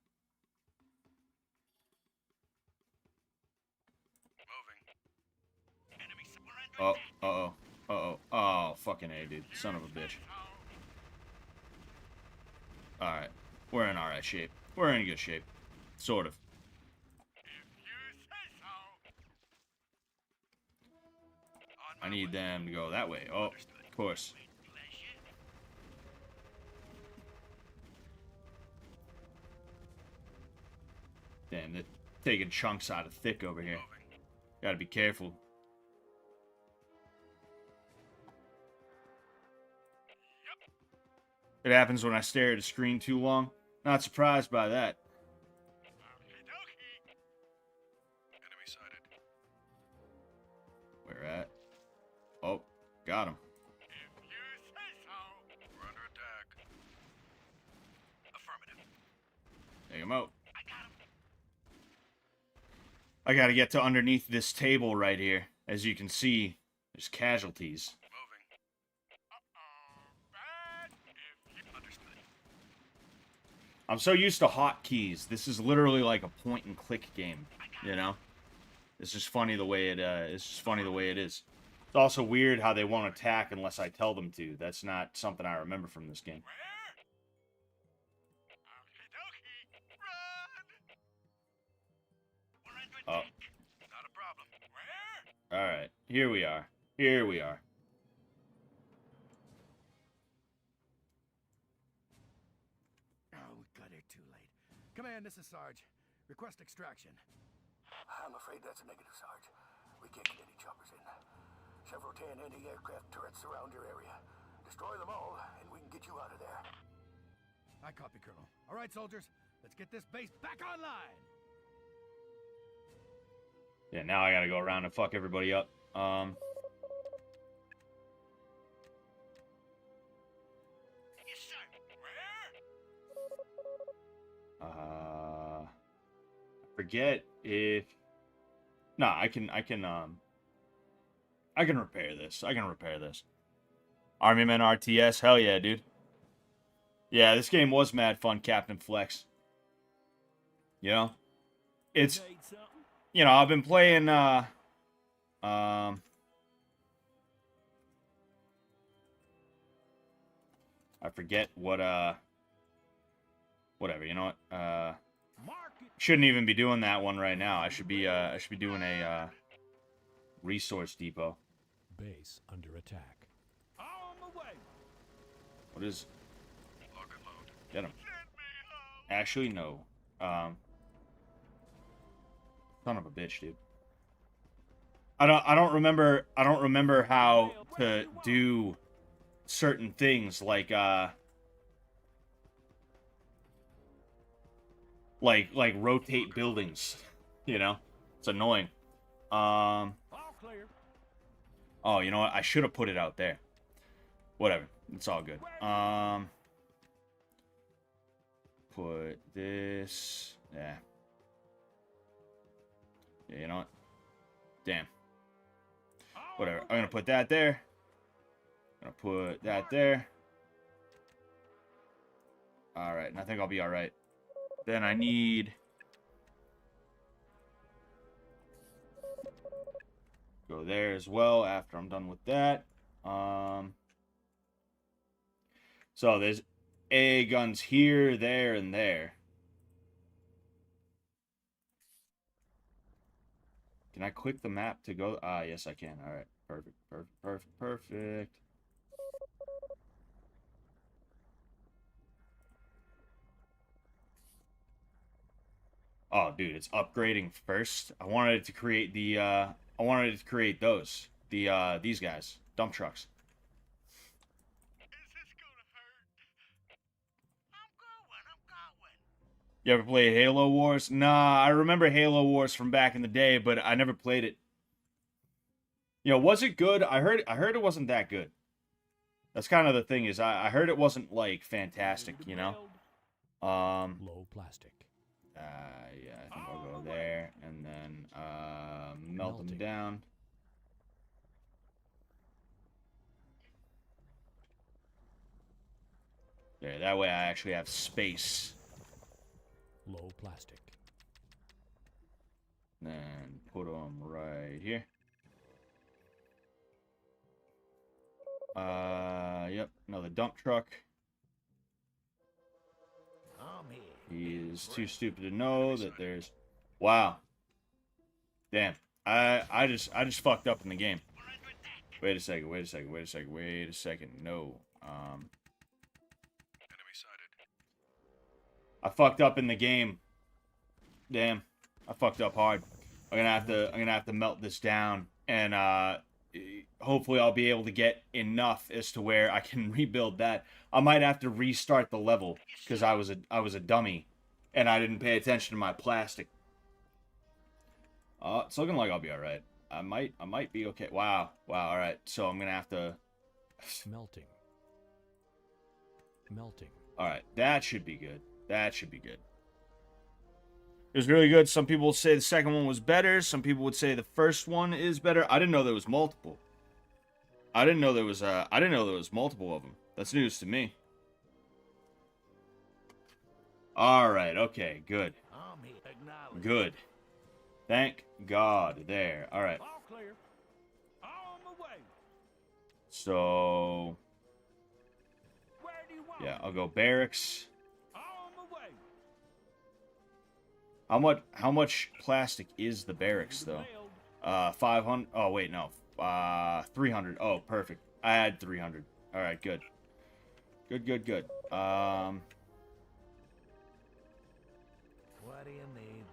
Oh, uh-oh. Uh-oh. Oh, fucking A, dude. Son of a bitch. Alright. We're in alright shape. We're in good shape. Sort of. I need them to go that way. Oh, of course. Damn, they're taking chunks out of thick over here. Gotta be careful. It happens when I stare at a screen too long. Not surprised by that. Where at? Oh, got him. We're under attack. Affirmative. Take him out. I gotta get to underneath this table right here. As you can see, there's casualties. I'm so used to hotkeys. This is literally like a point-and-click game, you know? It's just funny the way it. It's just funny the way it is. It's also weird how they won't attack unless I tell them to. That's not something I remember from this game. Oh. All right, here we are. Here we are. Oh, we got here too late. Command, this is Sarge. Request extraction. I'm afraid that's a negative, Sarge. We can't get any choppers in. Several 10 anti-aircraft turrets surround your area. Destroy them all, and we can get you out of there. I copy, Colonel. All right, soldiers. Let's get this base back online. Yeah, now I gotta go around and fuck everybody up. Yes, sir. Where? I forget if... No, I can repair this. I can repair this. Army Men RTS, hell yeah, dude. Yeah, this game was mad fun, Captain Flex. You know? It's... You know, I've been playing, I forget what, whatever, you know what, shouldn't even be doing that one right now. I should be doing a, resource depot. base under attack. On the way. What is... Get him. Actually, no. Son of a bitch, dude. I don't remember how to do certain things like rotate buildings, you know? It's annoying. All clear. Oh, you know what? I should have put it out there. Whatever. It's all good. Put this... Yeah. Yeah, you know what? Damn. Whatever. I'm gonna put that there. I'm gonna put that there. Alright, and I think I'll be alright. Then I need... Go there as well after I'm done with that. So there's AA guns here, there, and there. Can I click the map to go? Ah, yes, I can. All right. Perfect, perfect, perfect, perfect. Oh, dude, it's upgrading first. I wanted it to create the, I wanted it to create those. The, these guys. Dump trucks. You ever play Halo Wars? Nah, I remember Halo Wars from back in the day, but I never played it. You know, was it good? I heard it wasn't that good. That's kind of the thing is I heard it wasn't like fantastic, you know. Low plastic. Yeah, I think I'll go there and then melt them down. There, that way I actually have space. Low plastic. Then put them right here. Yep, another dump truck. He is too stupid to know that there's... Wow. Damn. I just fucked up in the game. Wait a second. No. I fucked up in the game. Damn. I fucked up hard. I'm gonna have to melt this down and hopefully I'll be able to get enough as to where I can rebuild that. I might have to restart the level because I was a dummy and I didn't pay attention to my plastic. It's looking like I'll be all right. I might be okay. Wow. All right. So I'm gonna have to melting. All right. That should be good. It was really good. Some people would say the second one was better. Some people would say the first one is better. I didn't know there was multiple. I didn't know there was multiple of them. That's news to me. All right. Okay. Good. Good. Thank God. There. All right. So. Yeah, I'll go barracks. How much plastic is the barracks though? 500. Oh wait, no. 300. Oh, perfect. I had 300. All right, good. Good. What do you need?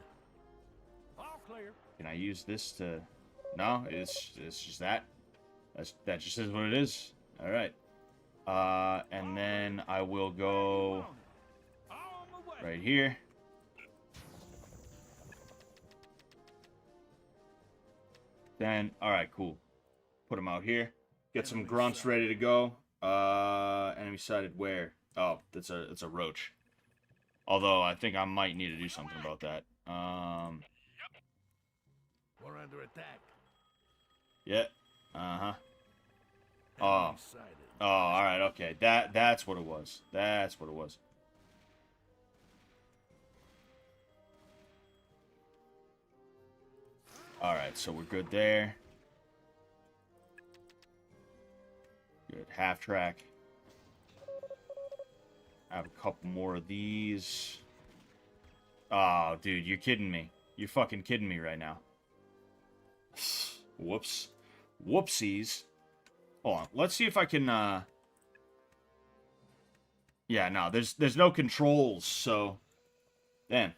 All clear. Can I use this to? No, it's just that. That just is what it is. All right. And then I will go right here. Then, all right, cool. Put them out here. Get some grunts ready to go. Enemy sighted where? Oh, it's a roach. Although I think I might need to do something about that. We're under attack. Yeah. Oh. Oh, all right. Okay. That's what it was. All right, so we're good there. Good. Half track. I have a couple more of these. Oh, dude, you're kidding me. You're fucking kidding me right now. Whoops. Whoopsies. Hold on. Let's see if I can, Yeah, no, there's no controls, so... Damn.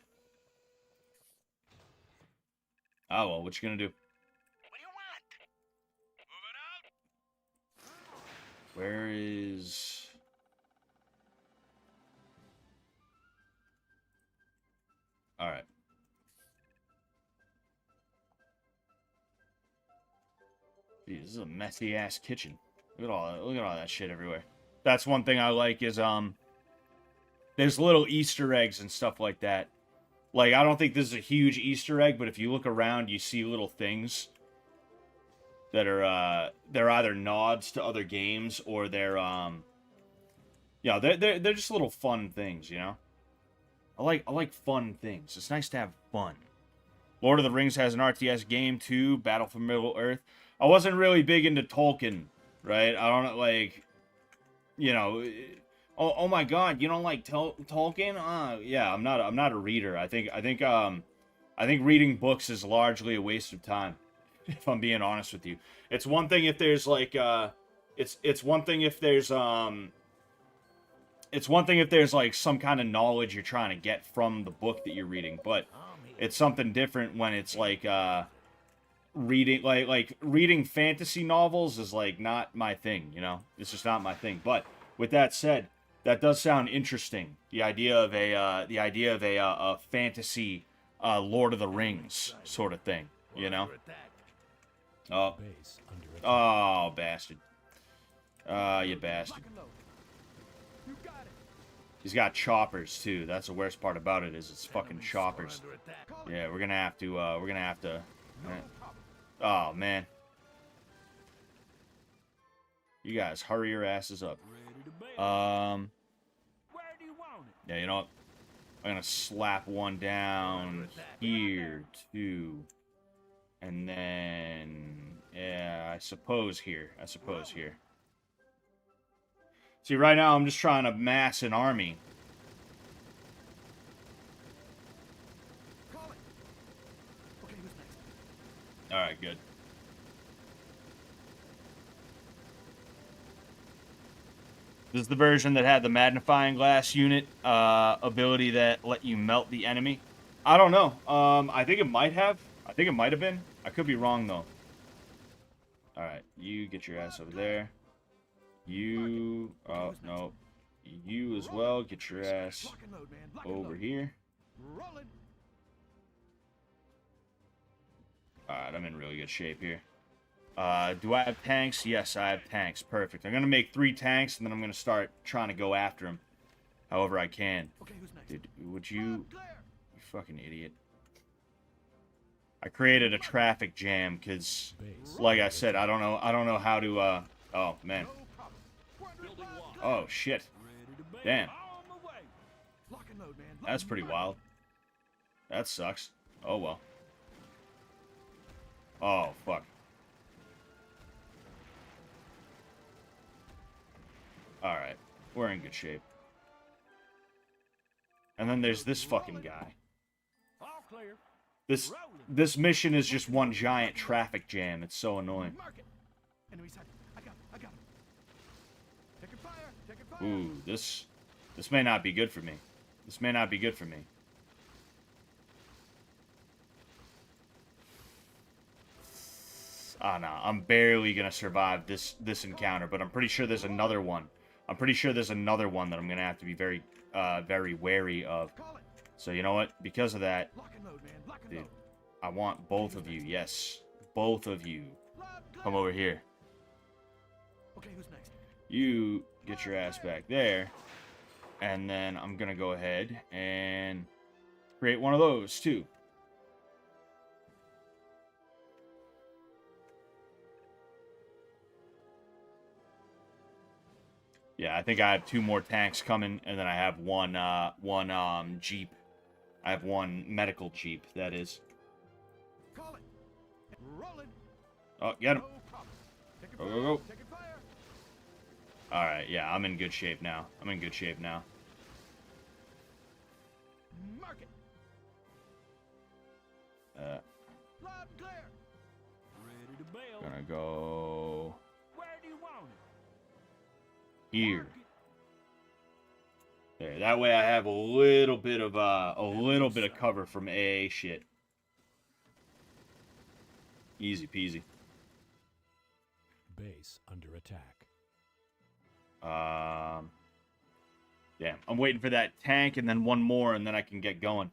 Oh, well, what you gonna do? What do you want? Where is... Alright. Jeez, this is a messy-ass kitchen. Look at all that shit everywhere. That's one thing I like is, there's little Easter eggs and stuff like that. Like, I don't think this is a huge Easter egg, but if you look around, you see little things that are, they're either nods to other games, or they're, yeah, they're just little fun things, you know? I like fun things. It's nice to have fun. Lord of the Rings has an RTS game, too, Battle for Middle-earth. I wasn't really big into Tolkien, right? I don't, like, you know... Oh my God! You don't like Tolkien? Yeah, I'm not a reader. I think reading books is largely a waste of time. If I'm being honest with you, it's one thing if there's like it's one thing if there's like some kind of knowledge you're trying to get from the book that you're reading, but it's something different when it's like reading like reading fantasy novels is like not my thing. You know, it's just not my thing. But with that said. That does sound interesting. The idea of a fantasy Lord of the Rings sort of thing, you know? Oh, Base under attack. oh, bastard! You bastard! He's got choppers too. That's the worst part about it is it's fucking choppers. Yeah, we're gonna have to. Oh man, you guys, hurry your asses up. Yeah, you know what? I'm gonna slap one down here, too. And then... Yeah, I suppose here. See, right now I'm just trying to mass an army. Alright, good. This is the version that had the magnifying glass unit ability that let you melt the enemy. I don't know. I think it might have. I think it might have been. I could be wrong, though. Alright, you get your ass over there. You... Oh, no. You as well. Get your ass over here. Alright, I'm in really good shape here. Do I have tanks? Yes, I have tanks. Perfect. I'm going to make 3 tanks, and then I'm going to start trying to go after them. However I can. Dude, would you... You fucking idiot. I created a traffic jam, because, like I said, I don't know how to, Oh, man. Oh, shit. Damn. That's pretty wild. That sucks. Oh, well. Oh, fuck. Alright, we're in good shape. And then there's this fucking guy. This mission is just one giant traffic jam. It's so annoying. Ooh, this may not be good for me. This may not be good for me. Oh, no, I'm barely gonna survive this encounter, but I'm pretty sure there's another one. I'm pretty sure there's another one that I'm going to have to be very, very wary of. So, you know what? Because of that, dude, I want both of you. Yes, both of you. Come over here. You get your ass back there. And then I'm going to go ahead and create one of those, too. Yeah, I think I have 2 more tanks coming, and then I have one Jeep. I have one medical Jeep, that is. Oh, get him. Go, go, go. Alright, yeah, I'm in good shape now. Gonna go... here. There, that way I have a little bit of cover from AA shit. Easy peasy. Base under attack. Yeah, I'm waiting for that tank and then one more, and then I can get going.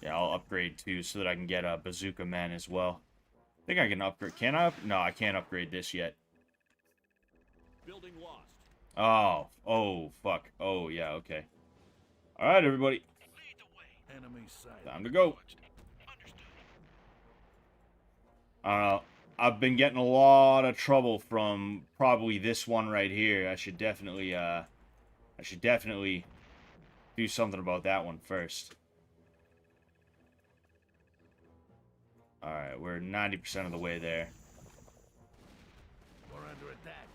Yeah, I'll upgrade too so that I can get a bazooka men as well. I think I can upgrade. Can I? No, I can't upgrade this yet. Building lost. Oh, fuck. Oh, yeah, okay. All right, everybody. Enemy sight. Time to go. I've been getting a lot of trouble from probably this one right here. I should definitely do something about that one first. All right, we're 90% of the way there. We're under attack.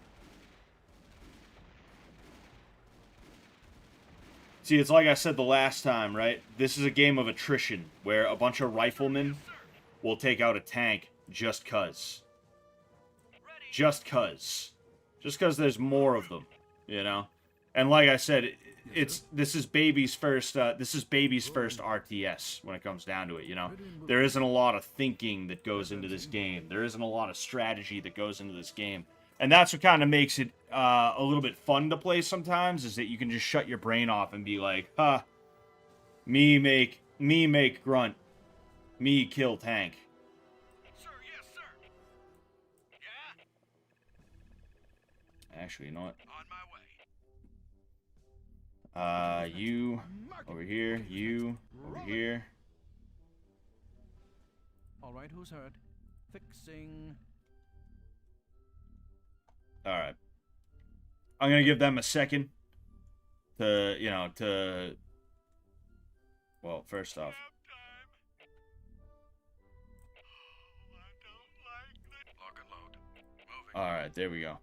See, it's like I said the last time, right? This is a game of attrition, where a bunch of riflemen will take out a tank just cuz. Just cuz. Just cuz there's more of them, you know? And like I said, this is baby's first RTS when it comes down to it, you know? There isn't a lot of thinking that goes into this game. There isn't a lot of strategy that goes into this game. And that's what kind of makes it a little bit fun to play sometimes, is that you can just shut your brain off and be like, huh, me make grunt, me kill tank. Sir, yes, sir. Yeah? Actually, you know what? On my way. You over here, you over here. All right, who's hurt? Fixing. All right. I'm gonna give them a second to, well, first off. Lock and load. Moving. All right, there we go.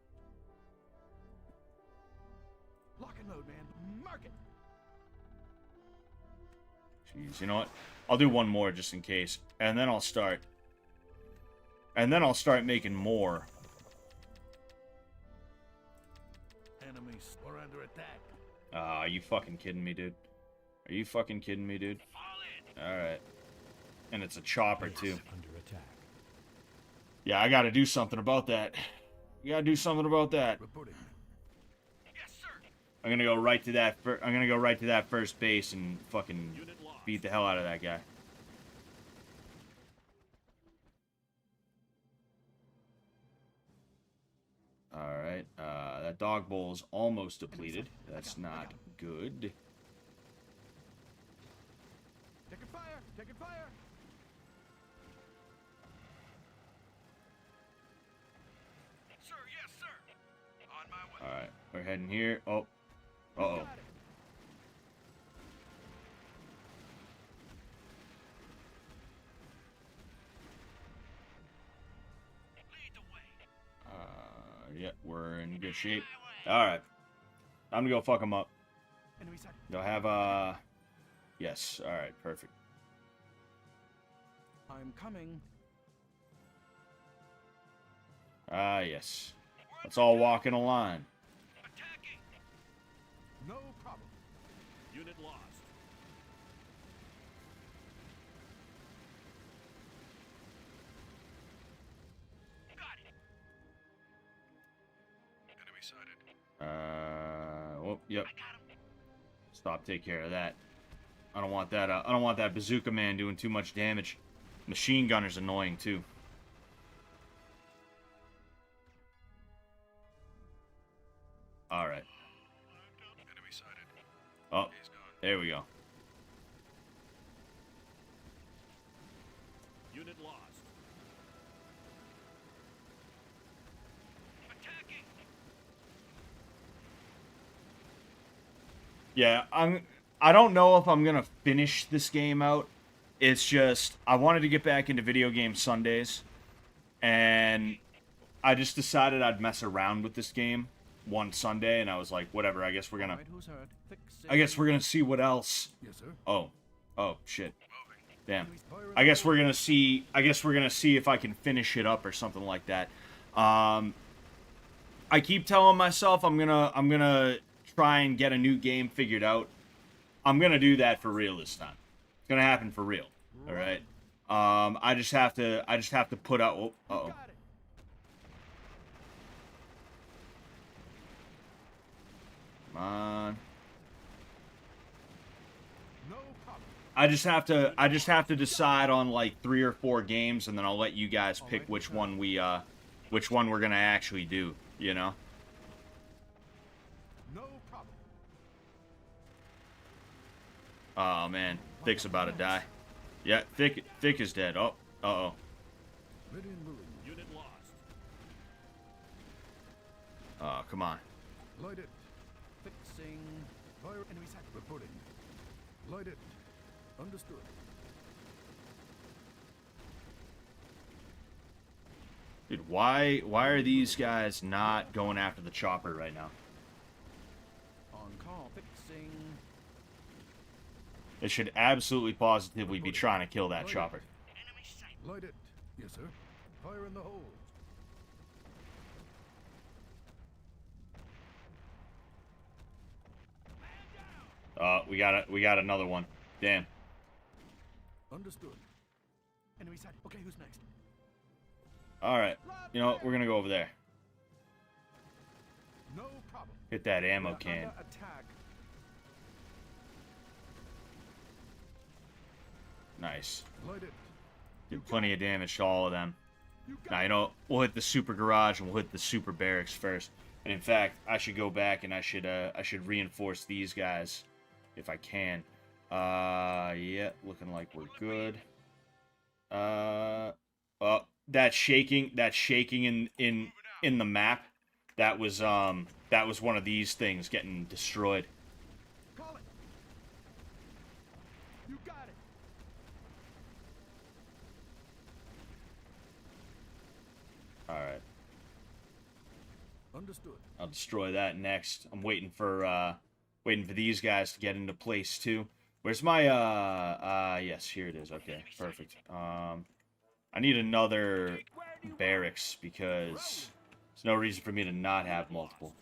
Lock and load, man. Mark it. Jeez, you know what? I'll do one more just in case, and then I'll start. And then I'll start making more. Enemies, we're under attack. Are you fucking kidding me, dude? Are you fucking kidding me, dude? Alright. And it's a chopper, Base too. under attack. Yeah, I gotta do something about that. You gotta do something about that. Reporting. Yes, sir. I'm gonna go right to that. I'm gonna go right to that first base and fucking Unit lost. beat the hell out of that guy. All right. That dog bowl is almost depleted. That's not good. Taking fire. Taking fire. Sir, yes, sir. On my way. All right, we're heading here. Oh, uh-oh. Got it. Lead the way. Yeah, we're in good shape. All right, I'm gonna go fuck him up. Enemy sight. They'll have yes. All right, perfect. I'm coming. Yes. Let's all walk in a line. Attacking. No problem. Unit lost. Got it. Enemy sighted. Oh, yep. Stop. Take care of that. I don't want that. I don't want that bazooka man doing too much damage. Machine gunner's annoying too. All right. Enemy sighted. Oh, He's gone. there we go. Unit lost. Attacking. Yeah, I don't know if I'm gonna finish this game out. It's just I wanted to get back into video game Sundays, and I just decided I'd mess around with this game one Sunday, and I was like, whatever. I guess we're gonna. Right, who's hurt? Fixing. I guess we're gonna see what else. Yes, sir. Oh shit. Moving. Damn. Enemies firing. I guess we're gonna see. I guess we're gonna see if I can finish it up or something like that. I keep telling myself I'm gonna try and get a new game figured out. I'm gonna do that for real this time. It's gonna happen for real. All right. I just have to put out. Oh, uh-oh. Come on. I just have to decide on like 3 or 4 games, and then I'll let you guys pick which one we're gonna actually do. You know. No problem. Oh man, Thick's about to die. Yeah, Thick is dead. Oh, uh-oh. Ready and willing. Unit lost. Oh, come on. Light it. Fixing. Fire enemy set. Reporting. Light it. Understood. Dude, why are these guys not going after the chopper right now? On call. Fixing. They should absolutely positively be trying to kill that chopper. Light it. Yes, sir. Fire in the hole. We got another one. Damn. Understood. Enemy side. Okay, who's next? All right. You know what? We're gonna go over there. No problem. Hit that ammo We're can. under attack. Nice. Light it. Did plenty of damage to all of them. You got Now, you know, we'll hit the super garage and we'll hit the super barracks first. And in fact, I should go back and I should reinforce these guys if I can. Yeah, looking like we're good. Oh, that shaking in the map, that was one of these things getting destroyed. Call it. You got it. All right. Understood. I'll destroy that next. I'm waiting for these guys to get into place too. Where's my yes, here it is. Okay, perfect. I need another barracks because there's no reason for me to not have multiple.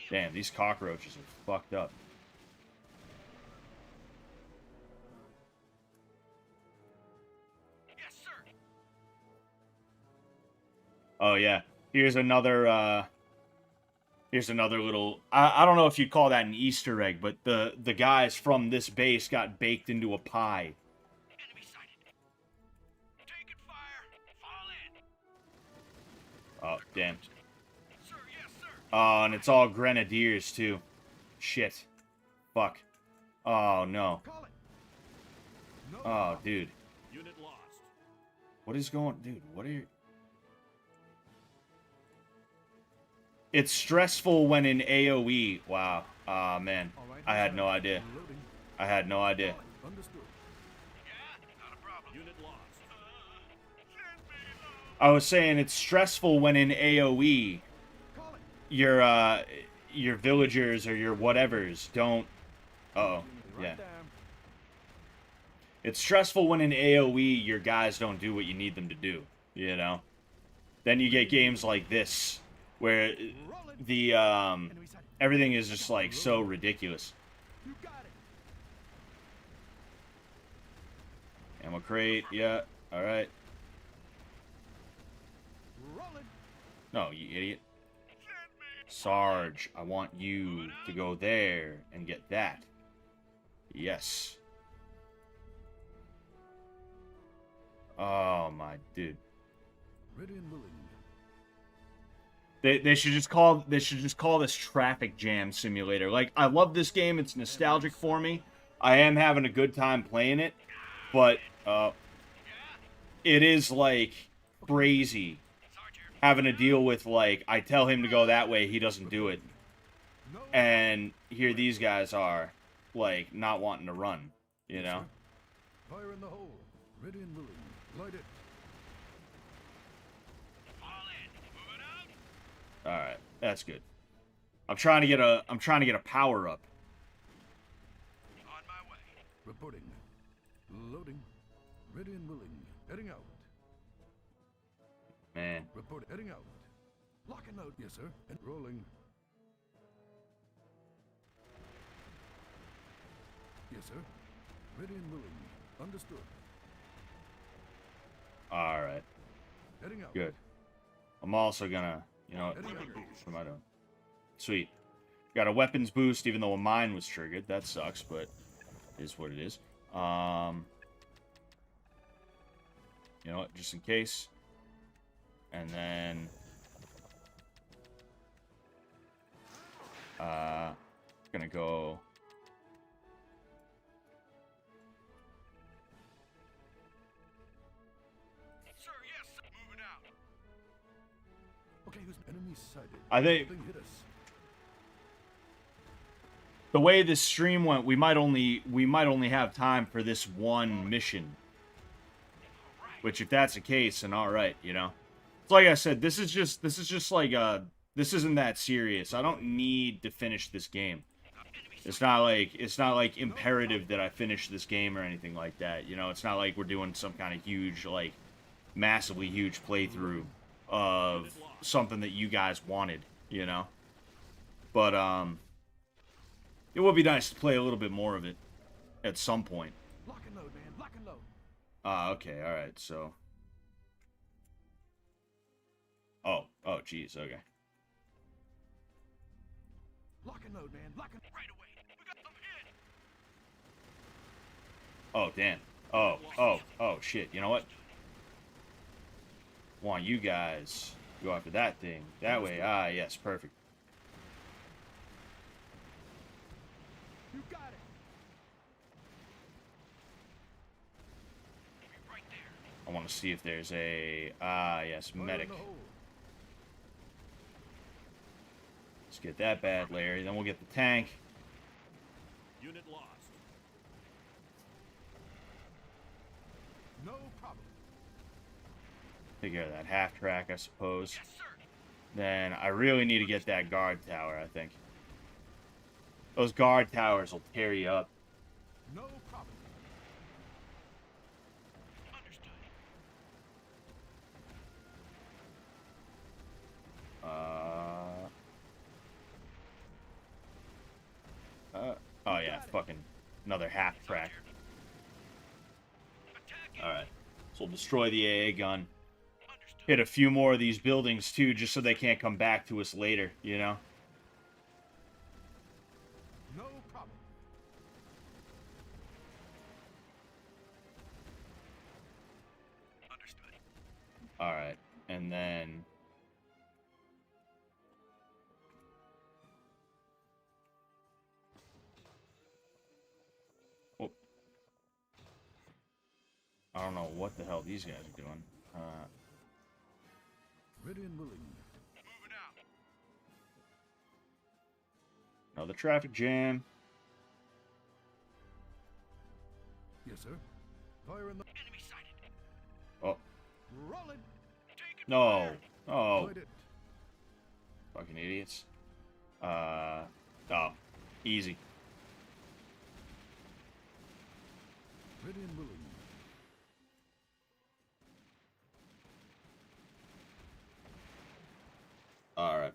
Damn, these cockroaches are fucked up. Oh yeah, here's another little. I don't know if you'd call that an Easter egg, but the guys from this base got baked into a pie. Enemy sighted. Taking fire. Fall in. Oh damn. Sir, yes, sir. Oh, and it's all grenadiers too. Shit. Fuck. Oh no. Call it. No. Oh dude. Unit lost. What is going? Dude, what are you? It's stressful when in AoE. Wow. Ah, man. All right, I had no idea. Loading. I had no idea. Understood. Yeah, not a problem. Unit lost. I was saying it's stressful when in AoE, Call it. your villagers or your whatevers don't. Uh-oh. Right Yeah. there. It's stressful when in AoE your guys don't do what you need them to do, you know? Then you get games like this where the Enemy sighted. everything is just like so ridiculous. You got it. Ammo crate, yeah. All right. Rolling. No, you idiot. Sarge, I want you to go there and get that. Yes. Oh my dude. Ready and willing. They should just call this traffic jam simulator. Like, I love this game, it's nostalgic for me. I am having a good time playing it, but it is like crazy having to deal with, like, I tell him to go that way, he doesn't do it. No. And here these guys are, like, not wanting to run, you know? Fire in the hole. Ready and willing. Light it. Fall in. Moving out. Alright, that's good. I'm trying to get a power up. On my way. Reporting. Loading. Ready and willing. Heading out. Man. Report. Heading out. Lock and load. Yes, sir. And rolling. Yes, sir. Ready and willing. Understood. All right. Heading out. Good. I'm also gonna, you know, Heading out. what am I doing? Sweet. Got a weapons boost, even though mine was triggered. That sucks, but it is what it is. You know what? Just in case. And then, gonna go. Sir, yes, moving out. Okay, who's enemy sighted? I think Something hit us. the way this stream went, we might only have time for this one mission. Which, if that's the case, then all right, you know. It's like I said, this is just like this isn't that serious. I don't need to finish this game. It's not like imperative that I finish this game or anything like that. You know, it's not like we're doing some kind of huge, like, massively huge playthrough of something that you guys wanted, you know. But it would be nice to play a little bit more of it at some point. Lock and load, man. Lock and load. Okay, all right. So Oh, geez, okay. Lock and load, man. Lock and Right away. We got them hit. Oh, damn. Oh, shit. You know what? Want you guys to go after that thing. That way. Ah, yes, perfect. You got it. Right there. I want to see if there's a... Ah, yes, Fire in medic. the hole. Let's get that bad, Larry. Then we'll get the tank. Unit lost. No problem. Take care of that half track, I suppose. Yes, sir. Then I really need to get that guard tower, I think. Those guard towers will tear you up. No problem. Understood. Oh yeah, fucking another half track. Attacking. Alright. So we'll destroy the AA gun. Understood. Hit a few more of these buildings too, just so they can't come back to us later, you know? No problem. Understood. Alright. And then... Oh. I don't know what the hell these guys are doing. Ready and willing. Moving out. Another traffic jam. Yes, sir. Fire in the... Enemy sighted. Oh. Rolling. Taking No. fire. Oh. Light it. Fucking idiots. Oh. Easy. Ready and willing. Alright.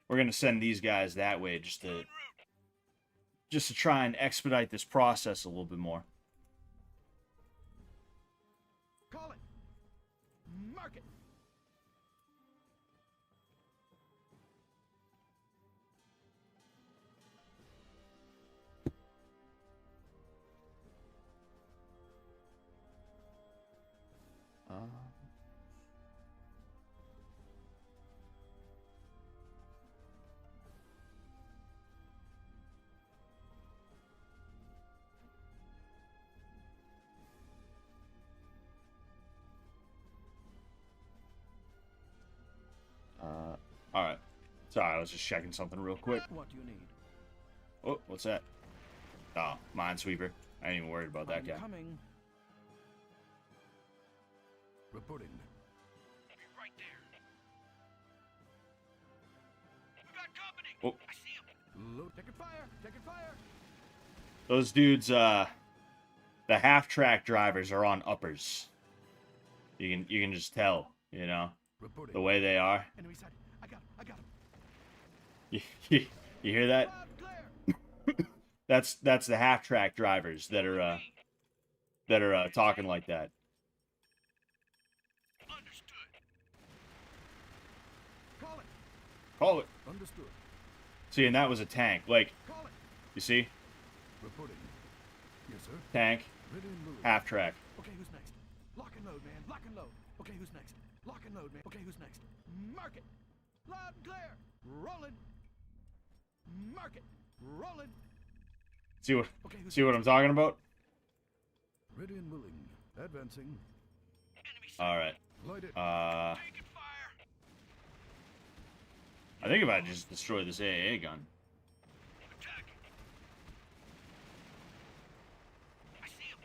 We're gonna send these guys that way just to try and expedite this process a little bit more. Call it. Mark it. Alright. Sorry, I was just checking something real quick. What do you need? Oh, what's that? Oh, Minesweeper. I ain't even worried about that I'm guy. coming. Reporting. Be right there. We got company. Oh. I see him. Load. Taking fire. Taking fire. Those dudes, the half-track drivers are on uppers. You can just tell, you know, Reporting. the way they are. Enemy sighted. I got him. You hear that? Loud and clear. That's the half-track drivers that are talking like that. Understood. Call it. Call it. Understood. See, and that was a tank. Like, Call it. you see? Reporting. Yes, sir. Tank, Ready and moving. half-track. Okay, who's next? Lock and load, man. Lock and load. Okay, who's next? Lock and load, man. Okay, who's next? Mark it. Loud and clear. Rolling. Mark it. Rolling. See what Okay, who's see what I'm talking about? ready and willing. Advancing. All right. Light it. Taking fire. I think if I just destroy this AA gun. Attack. I see him.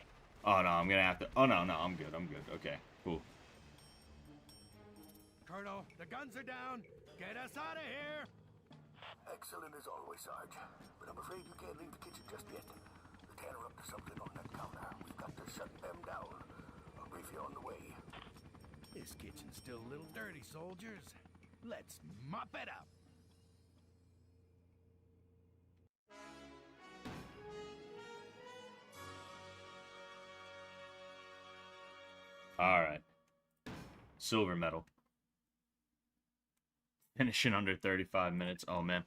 Oh no, I'm gonna have to. Oh no, I'm good. Okay, cool. Colonel, the guns are down. Get us out of here. Excellent as always, Sarge. But I'm afraid you can't leave the kitchen just yet. The tanner up to something on that counter. We've got to shut them down. I'll brief you on the way. This kitchen's still a little dirty, soldiers. Let's mop it up. All right. Silver medal. Finishing under 35 minutes. Oh man.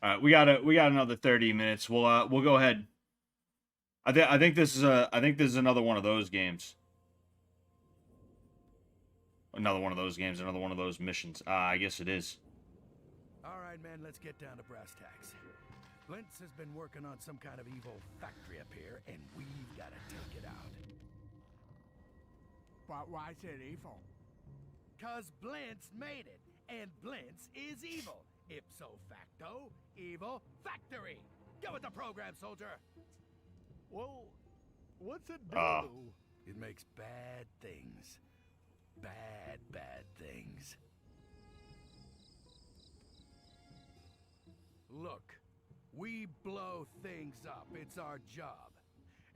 All right, we got another 30 minutes. We'll go ahead. I think this is another one of those games. Another one of those games, another one of those missions. I guess it is. All right, man, let's get down to brass tacks. Blintz has been working on some kind of evil factory up here, and we've got to take it out. But why is it evil? 'Cause Blintz made it, and Blintz is evil. Ipso facto, evil factory. Get with the program, soldier. Well, what's it do? Ah. It makes bad things. Bad things. Look, we blow things up. It's our job.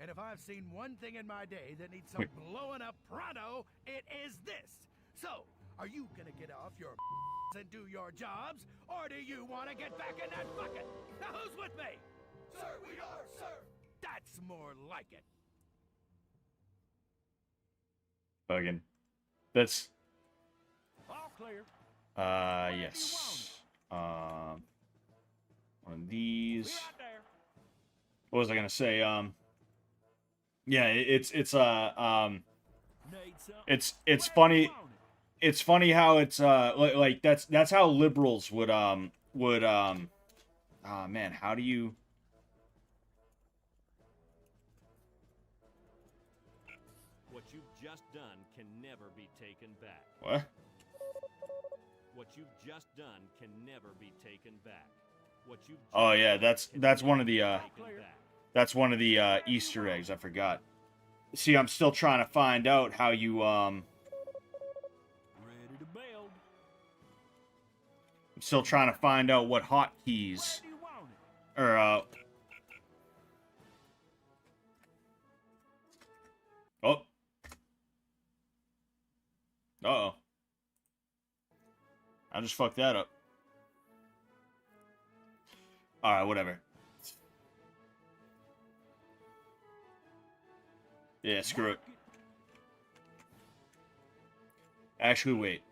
And if I've seen one thing in my day that needs some blowing up pronto, it is this. So, are you gonna get off your and do your jobs, or do you want to get back in that bucket? Now who's with me? Sir, we are, sir. That's more like it. Fucking. That's. All clear. Yes. One of these. We out there. What was I gonna say? Yeah, it's funny. It's funny how it's like that's how liberals would man, how do you? What you've just done can never be taken back. What? What you've just done can never be taken back. What you've just Oh yeah, done that's can one of never the be taken back. that's one of the Easter eggs. I forgot. See, I'm still trying to find out how you Ready to build. I'm still trying to find out what hotkeys Where do you want it? or oh. Uh-oh. I just fucked that up. Alright, whatever. Yeah, screw it. Actually, wait.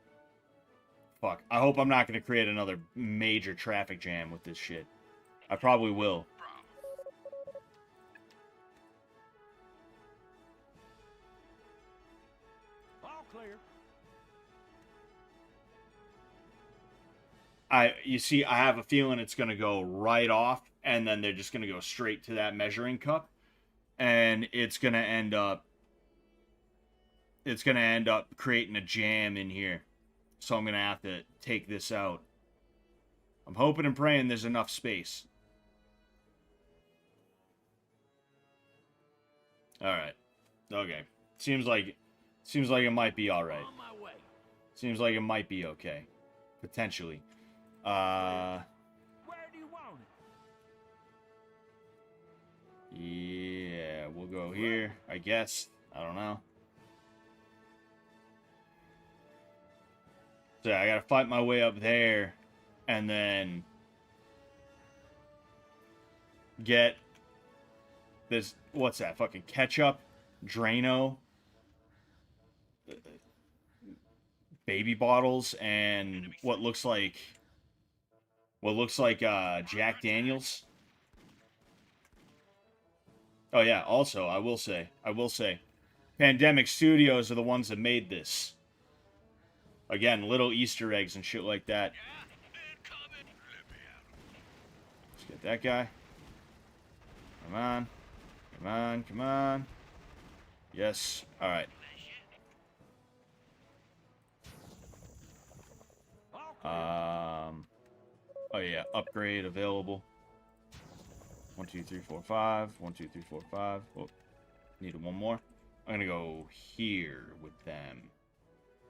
Fuck. I hope I'm not going to create another major traffic jam with this shit. I probably will. All clear. You see, I have a feeling it's going to go right off, and then they're just going to go straight to that measuring cup, and it's going to end up creating a jam in here. So I'm going to have to take this out. I'm hoping and praying there's enough space. All right. Okay. Seems like it might be all right. On my way. Seems like it might be okay. Potentially. Where do you want it? Yeah, we'll go here, I guess. I don't know. So I gotta fight my way up there, and then get this. What's that? Fucking ketchup, Drano, baby bottles, and what looks like Jack Daniels. Oh yeah. Also, I will say, Pandemic Studios are the ones that made this. Again, little Easter eggs and shit like that. Let's get that guy. Come on. Come on, come on. Yes. Alright. Oh yeah, upgrade available. 1, 2, 3, 4, 5. 1, 2, 3, 4, 5. Oh, needed one more. I'm gonna go here with them.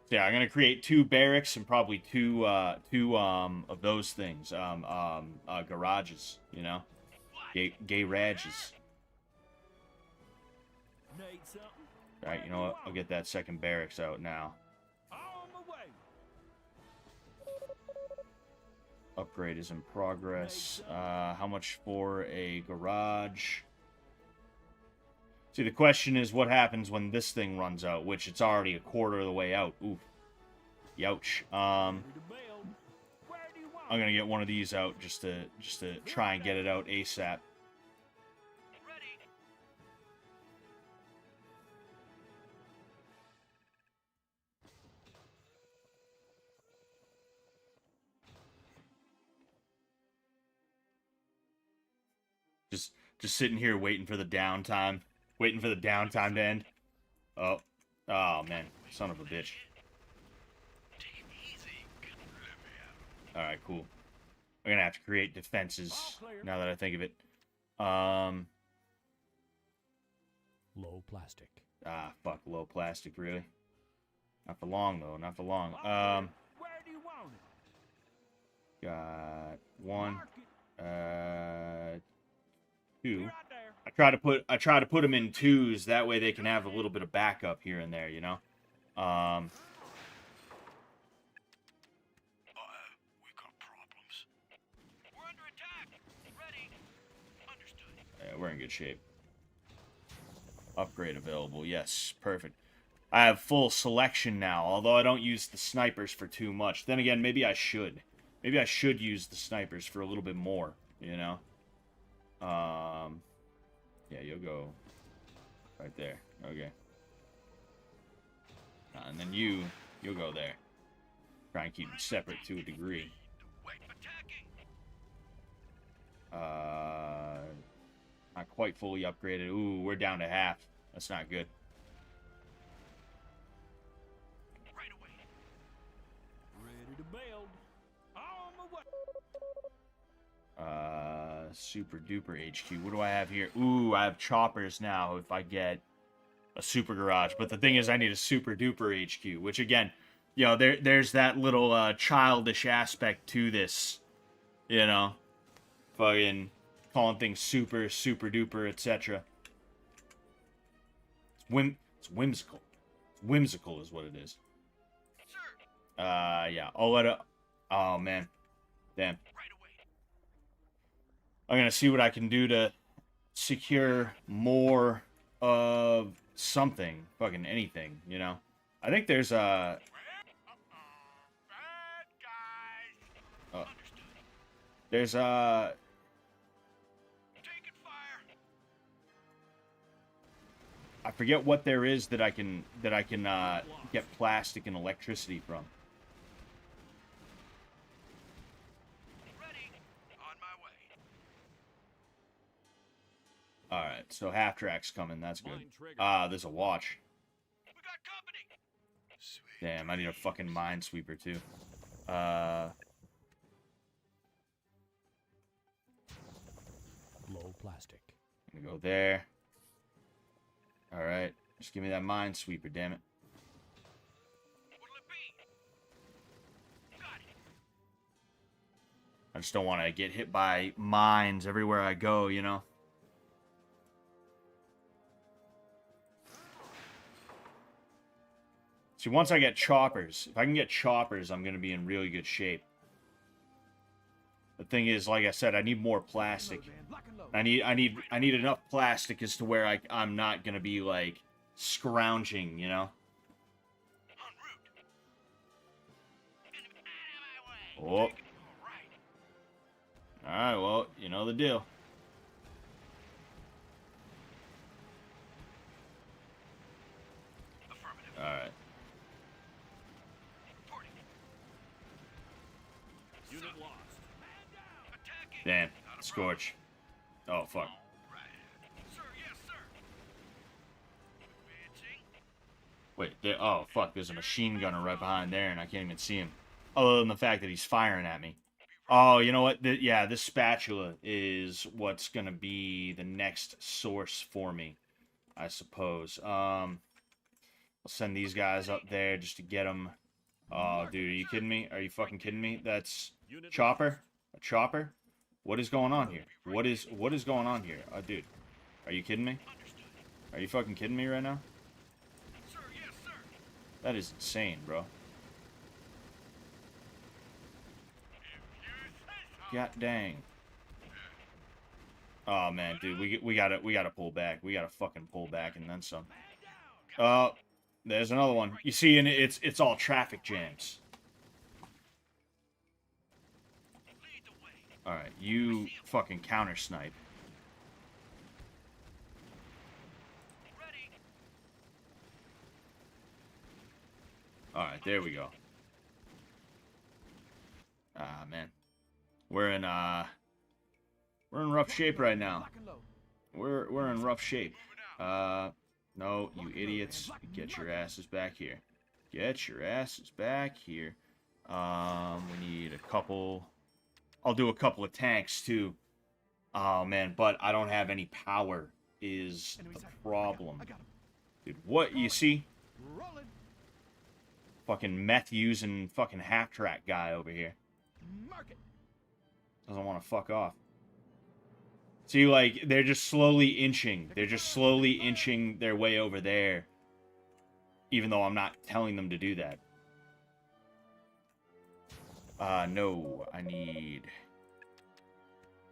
So yeah, I'm gonna create 2 barracks and probably two of those things. Garages, you know? Gay rages. Need something? Alright, you know what? I'll get that second barracks out now. On my way. Upgrade is in progress. How much for a garage? See, the question is what happens when this thing runs out, which it's already a quarter of the way out. Ooh. Youch. I'm gonna get one of these out just to try and get it out ASAP. Just sitting here waiting for the downtime. Waiting for the downtime to end. Oh. Oh, man. Son of a bitch. Alright, cool. I'm gonna have to create defenses now that I think of it. Low plastic. Ah, fuck. Low plastic, really? Not for long, though. Not for long. Where do you want it? Got 1. 2. Right there. I try to put them in 2s. That way they can have a little bit of backup here and there, you know? We got problems. We're under attack. Ready. Understood. Yeah, we're in good shape. Upgrade available. Yes, perfect. I have full selection now, although I don't use the snipers for too much. Then again, maybe I should. Maybe I should use the snipers for a little bit more, you know? Yeah, you'll go right there. Okay. And then you'll go there. Try and keep them separate to a degree. Not quite fully upgraded. Ooh, we're down to half. That's not good. Right away. Ready to build. On my way. Super duper HQ. What do I have here? Ooh, I have choppers now if I get a super garage. But the thing is, I need a super duper HQ, which again, you know, there's that little childish aspect to this, you know, fucking calling things super duper, etc. It's whimsical. It's whimsical is what it is. Yeah. I'll let it. Oh man, damn. I'm gonna see what I can do to secure more of something, fucking anything, you know. I think there's a. There's a. I forget what there is that I can get plastic and electricity from. Alright, so half track's coming, that's good. There's a watch. Damn, I need a fucking minesweeper too. Low plastic. I'm gonna go there. Alright, just give me that minesweeper, damn it. I just don't want to get hit by mines everywhere I go, you know? See, once I get choppers, if I can get choppers, I'm gonna be in really good shape. The thing is, like I said, I need more plastic. I need enough plastic as to where I'm not gonna be like scrounging, you know. Oh. Alright, well, you know the deal. Alright. Unit lost. Damn. Scorch. Oh, fuck. Sir, yes, sir. Wait, there, oh, fuck, there's a machine gunner right behind there, and I can't even see him. Other than the fact that he's firing at me. Oh, you know what? Yeah, this spatula is what's gonna be the next source for me, I suppose. I'll send these guys up there just to get them. Oh, dude, are you kidding me? Are you fucking kidding me? That's chopper? A chopper? What is going on here? What is going on here? Dude, are you kidding me? Are you fucking kidding me right now? Sir, yes, sir. That is insane, bro. God dang. Oh man, dude, we gotta pull back. We gotta fucking pull back and then some. Oh, there's another one. You see, and it's all traffic jams. All right, you fucking counter snipe. All right, there we go. Ah man. We're in rough shape right now. We're in rough shape. No, you idiots, get your asses back here. Get your asses back here. We need a couple. I'll do a couple of tanks too. Oh man, but I don't have any power is the problem. Dude, what you see? Fucking meth using fucking half track guy over here. Doesn't want to fuck off. See, like, they're just slowly inching. They're just slowly inching their way over there. Even though I'm not telling them to do that. No. I need...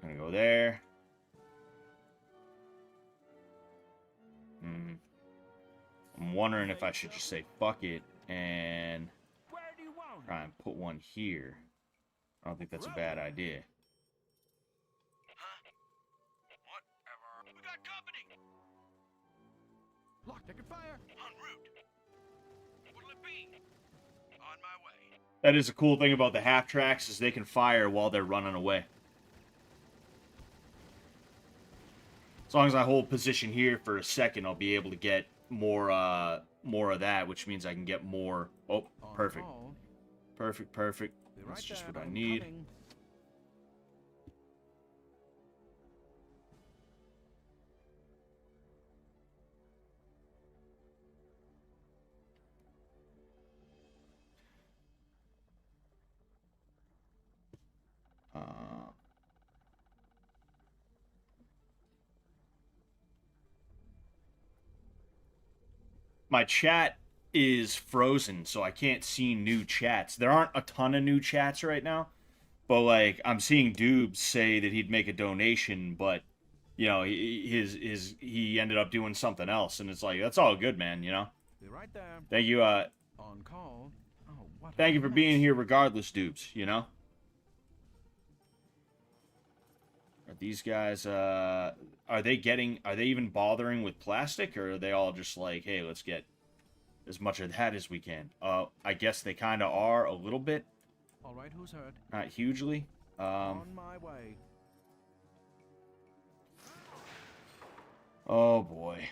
I'm gonna go there. I'm wondering if I should just say fuck it and try and put one here. I don't think that's a bad idea. We got company. Lock, taking fire. En route. What'll it be? On my way. That is a cool thing about the half tracks is they can fire while they're running away. As long as I hold position here for a second, I'll be able to get more of that, which means I can get more. Oh, perfect. Perfect, perfect. That's just what I need. My chat is frozen, so I can't see new chats. There aren't a ton of new chats right now, but like I'm seeing Dubes say that he'd make a donation, but you know he ended up doing something else, and it's like that's all good, man. You know. Be right there. Thank you. On call. Oh, what Thank you for being here, regardless, Dubes. You know. Are these guys? Are they even bothering with plastic, or are they all just like, hey, let's get as much of that as we can? I guess they kind of are a little bit. All right, who's hurt? Not hugely. On my way. Oh boy.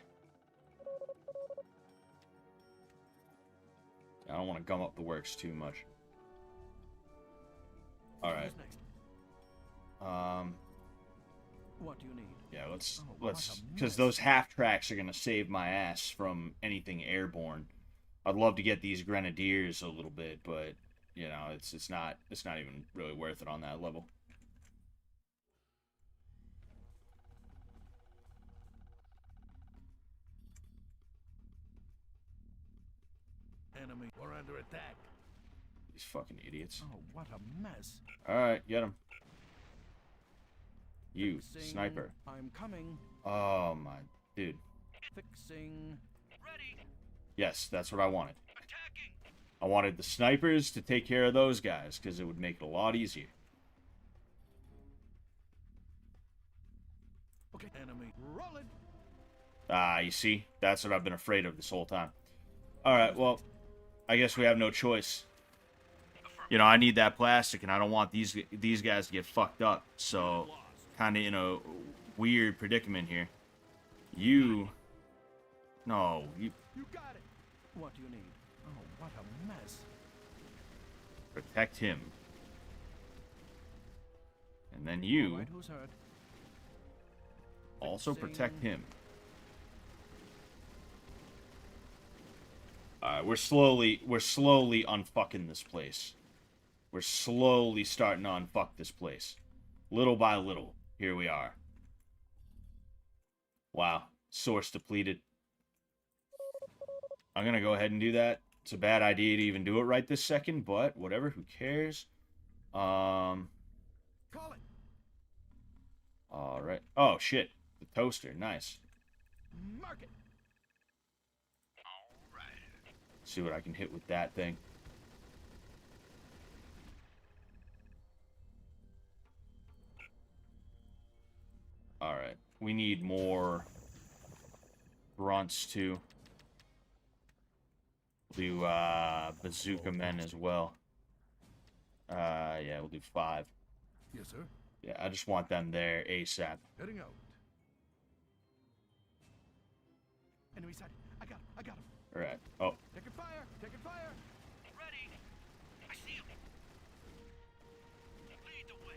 I don't want to gum up the works too much. All right. What do you need? Yeah, let's because those half tracks are gonna save my ass from anything airborne. I'd love to get these grenadiers a little bit, but you know, it's not even really worth it on that level. Enemy. We're under attack. These fucking idiots. Oh, what a mess. Alright, get him. You, Fixing. sniper. I'm coming. Oh my, dude. Fixing. Ready. Yes, that's what I wanted. Attacking. I wanted the snipers to take care of those guys, because it would make it a lot easier. Okay, enemy. Rolling. Ah, you see? That's what I've been afraid of this whole time. Alright, well, I guess we have no choice. You know, I need that plastic, and I don't want these guys to get fucked up. So, kind of in a weird predicament here. You... No, you... You got it. What do you need? Oh, what a mess. Protect him. And then All you right, who's hurt? also protect Fixing. him. Alright, we're slowly unfucking this place. We're slowly starting to unfuck this place. Little by little, here we are. Wow, source depleted. I'm gonna go ahead and do that. It's a bad idea to even do it right this second, but whatever, who cares? Call it. Alright. Oh, shit. The toaster, nice. Mark it. See what I can hit with that thing. Alright. We need more grunts too. We'll do bazooka men as well. Yeah, we'll do 5. Yes, sir. Yeah, I just want them there ASAP. Heading out. Enemy side. I got him. Alright. Oh, Taking fire. Taking fire. Ready. I see him. Lead the way.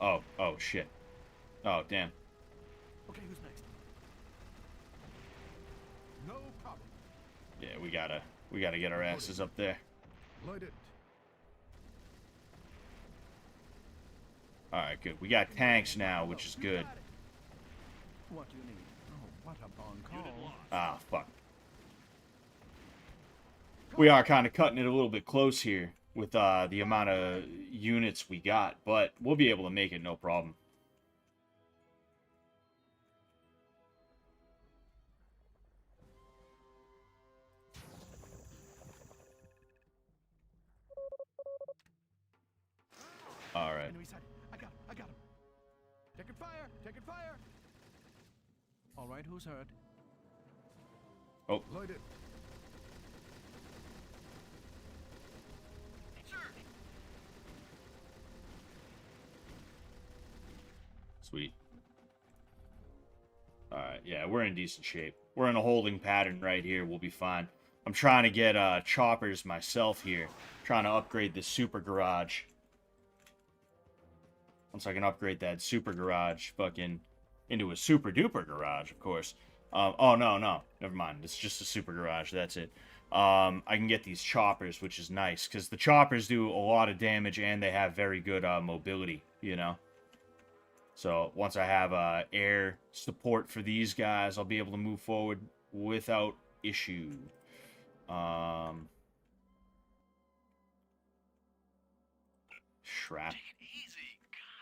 All right. oh shit. Oh, damn. Okay, who's next? No problem. Yeah, we gotta get our asses up there. Light it. Alright, good. We got tanks now, which is good. What do you need? Oh, what a bon call. Ah, fuck. We are kind of cutting it a little bit close here with the amount of units we got, but we'll be able to make it no problem. Alright. Enemy side. I got him. Taking fire. Taking fire. All right, who's hurt? Oh. Light it. Sweet. Alright, yeah, we're in decent shape. We're in a holding pattern right here. We'll be fine. I'm trying to get choppers myself here. Trying to upgrade this super garage. Once I can upgrade that super garage fucking into a super duper garage, of course. Oh, no. Never mind. It's just a super garage. That's it. I can get these choppers, which is nice. Because the choppers do a lot of damage and they have very good mobility, you know. So once I have air support for these guys, I'll be able to move forward without issue. Shrap.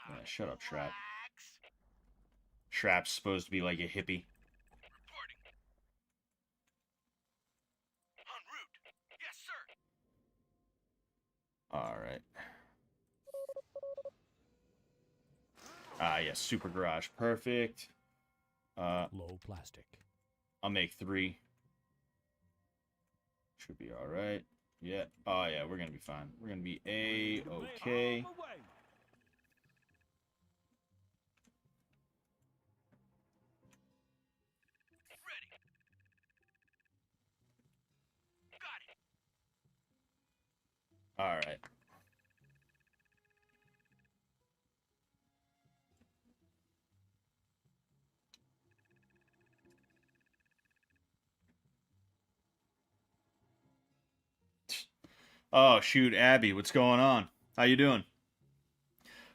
Yeah, shut up, Shrap. Shrap's supposed to be like a hippie. En route. Yes, sir. Alright. Yes, super garage. Perfect. Low plastic. I'll make 3. Should be alright. Yeah. Oh, yeah, we're gonna be fine. We're gonna be A-okay. Alright. Oh, shoot, Abby, what's going on? How you doing?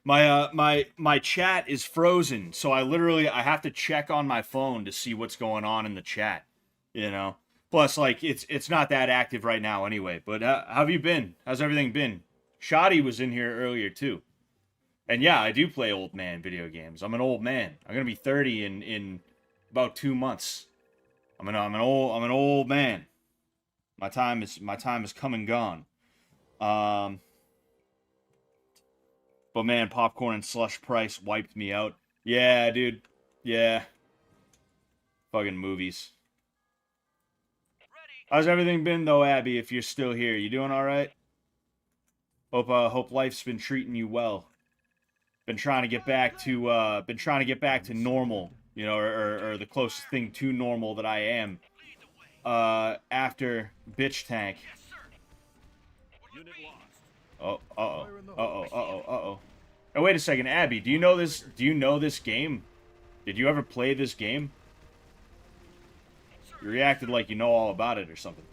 My chat is frozen, so I have to check on my phone to see what's going on in the chat, you know. Plus, like, it's not that active right now anyway. But how have you been? How's everything been? Shoddy was in here earlier too. And yeah, I do play old man video games. I'm an old man. I'm gonna be 30 in about 2 months. I'm an old man. My time is come and gone. But man, popcorn and slush price wiped me out. Yeah, dude. Yeah. Fucking movies. How's everything been though, Abby? If you're still here, you doing all right? Hope life's been treating you well. Been trying to get back to normal, you know, or the closest thing to normal that I am. After bitch tank. Uh-oh. Oh, wait a second, Abby, do you know this game? Did you ever play this game? You reacted like you know all about it or something.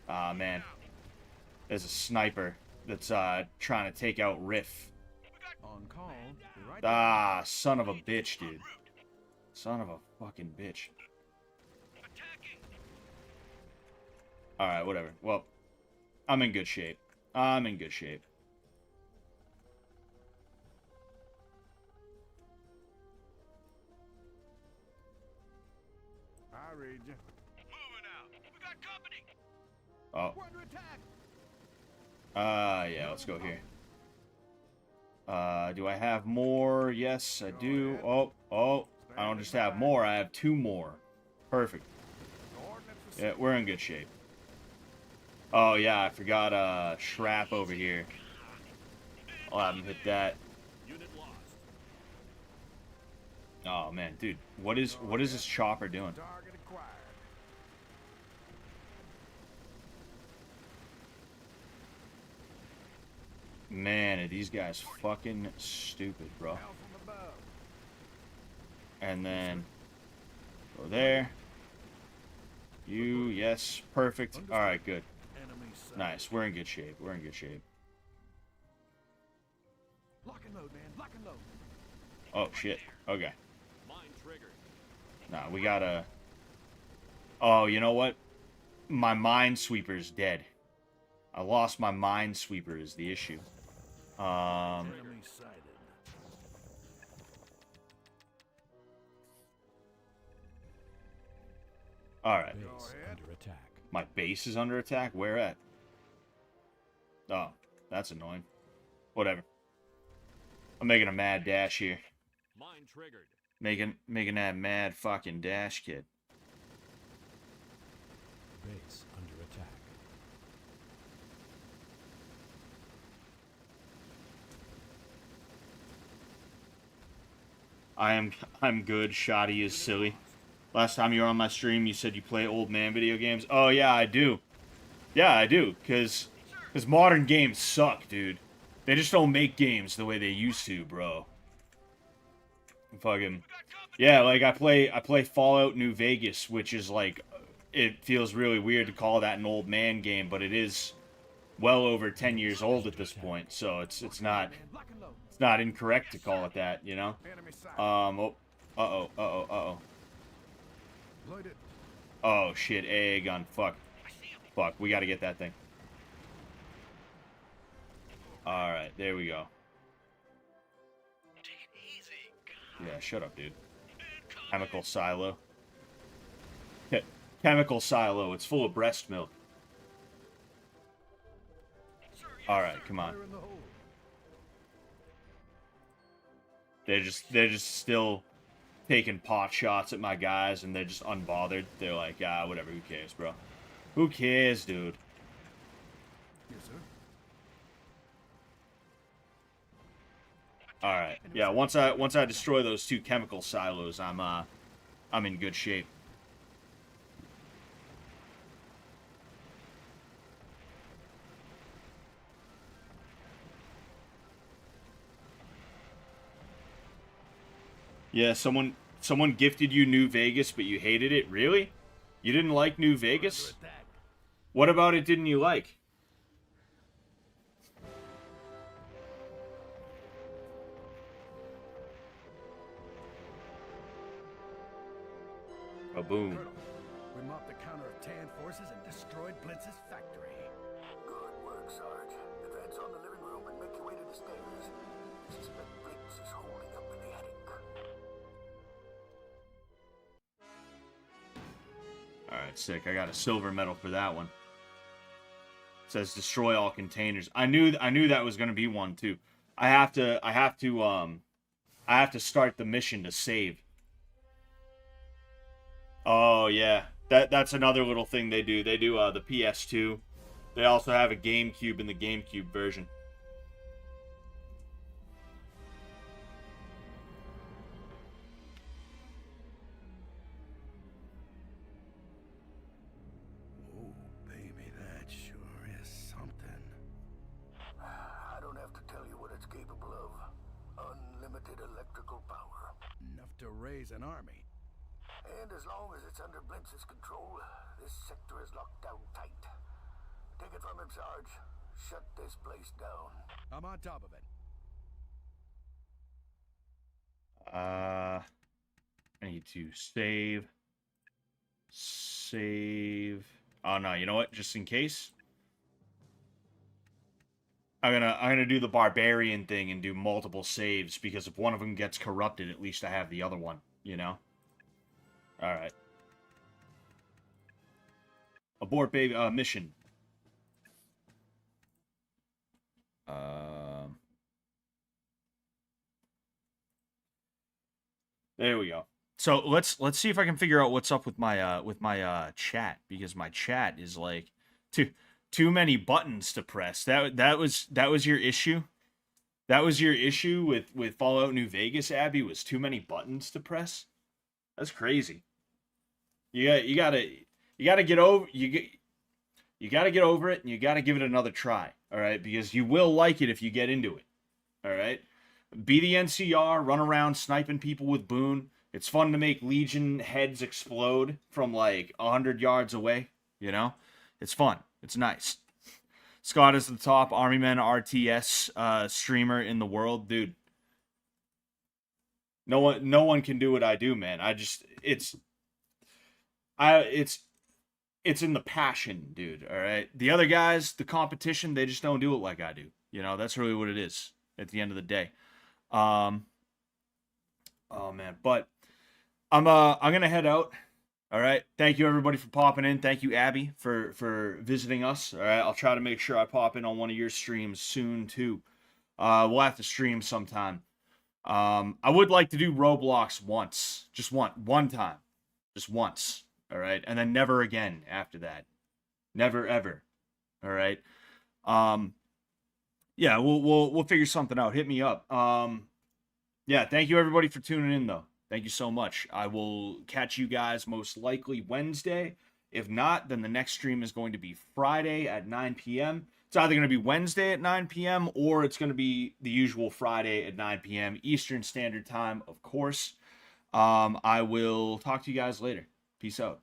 Ah, man. There's a sniper that's trying to take out Riff. On call. Right Ah, son of a bitch, dude. Son of a fucking bitch. Alright, whatever. Well, I'm in good shape. I'm in good shape. I read you. Moving out. We got company. Oh. We're under attack. Yeah, let's go here. Do I have more? Yes, I do. Oh, I don't just have more, I have 2 more. Perfect. Yeah, we're in good shape. Oh, yeah, I forgot, Shrap over here. I'll have him hit that. Oh, man, dude. What is this chopper doing? Target acquired. Man, are these guys fucking stupid, bro. Help from above. And then go there. You, yes, perfect. All right, good. Enemy sighted. Nice. We're in good shape. We're in good shape. Lock and load, man. Lock and load. Oh shit. Okay. Mine triggered. Nah, we gotta. Oh, you know what? My minesweeper's dead. I lost my minesweeper is the issue. Enemy sighted. All right. Base under attack. My base is under attack. Where at? Oh, that's annoying. Whatever. I'm making a mad dash here. Mine triggered. Making that mad fucking dash, kid. Base under attack. I'm good. Shoddy is silly. Last time you were on my stream, you said you play old man video games. Oh yeah, I do. Yeah, I do. Cause modern games suck, dude. They just don't make games the way they used to, bro. Fucking yeah, like I play Fallout New Vegas, which is like, it feels really weird to call that an old man game, but it is well over 10 years old at this point, so it's not incorrect to call it that, you know. Enemy sighted. Uh-oh. Loaded. Oh shit, AA gun. Fuck, we gotta get that thing. Alright, there we go. Yeah, shut up, dude. Chemical silo. Chemical silo, it's full of breast milk. Alright, come on. Fire in the hole. They're just still taking pot shots at my guys, and they're just unbothered. They're like, ah, whatever, who cares, bro? Who cares, dude? Yes, sir. Alright. Yeah, once I destroy those 2 chemical silos, I'm in good shape. Yeah, someone gifted you New Vegas, but you hated it? Really? You didn't like New Vegas? Under attack. What about it didn't you like? Kaboom. Colonel, we mopped the counter of Tan forces and destroyed Blitz's factory. Good work, Sarge. Advance on the living room and make your way to the stairs. Suspect Blitz is holding up in the attic. Alright, sick. I got a silver medal for that one. It says destroy all containers. I knew that was gonna be one too. I have to start the mission to save. Oh yeah. That's another little thing they do. They do the PS2. They also have a GameCube in the GameCube version. Oh, baby, that sure is something. I don't have to tell you what it's capable of. Unlimited electrical power. Enough to raise an army. And as long as it's under Blitz's control, this sector is locked down tight. Take it from him, Sarge. Shut this place down. I'm on top of it. I need to save. Oh no, you know what? Just in case, I'm gonna do the barbarian thing and do multiple saves, because if one of them gets corrupted, at least I have the other one. You know. All right. Abort, baby. Mission. There we go. So let's see if I can figure out what's up with my chat, because my chat is like too many buttons to press. That was your issue. That was your issue with Fallout New Vegas, Abby, was too many buttons to press. That's crazy. You gotta get over it, and you gotta give it another try. All right, because you will like it if you get into it. All right. Be the NCR, run around sniping people with Boone. It's fun to make Legion heads explode from like 100 yards away. You know, it's fun. It's nice. Scott is the top Army Men RTS streamer in the world, dude. No one can do what I do, man. It's in the passion, dude. All right. The other guys, the competition, they just don't do it like I do. You know, that's really what it is at the end of the day. Oh man, but I'm gonna head out. All right. Thank you everybody for popping in. Thank you, Abby, for visiting us. All right. I'll try to make sure I pop in on one of your streams soon too. We'll have to stream sometime. I would like to do Roblox once, just one time, just once. All right, and then never again after that. Never ever. All right. Yeah, we'll figure something out. Hit me up. Yeah, thank you everybody for tuning in though. Thank you so much. I will catch you guys most likely Wednesday. If not, then the next stream is going to be Friday at 9 p.m. It's either going to be Wednesday at 9 p.m. or it's going to be the usual Friday at 9 p.m. Eastern Standard Time, of course. I will talk to you guys later. Peace out.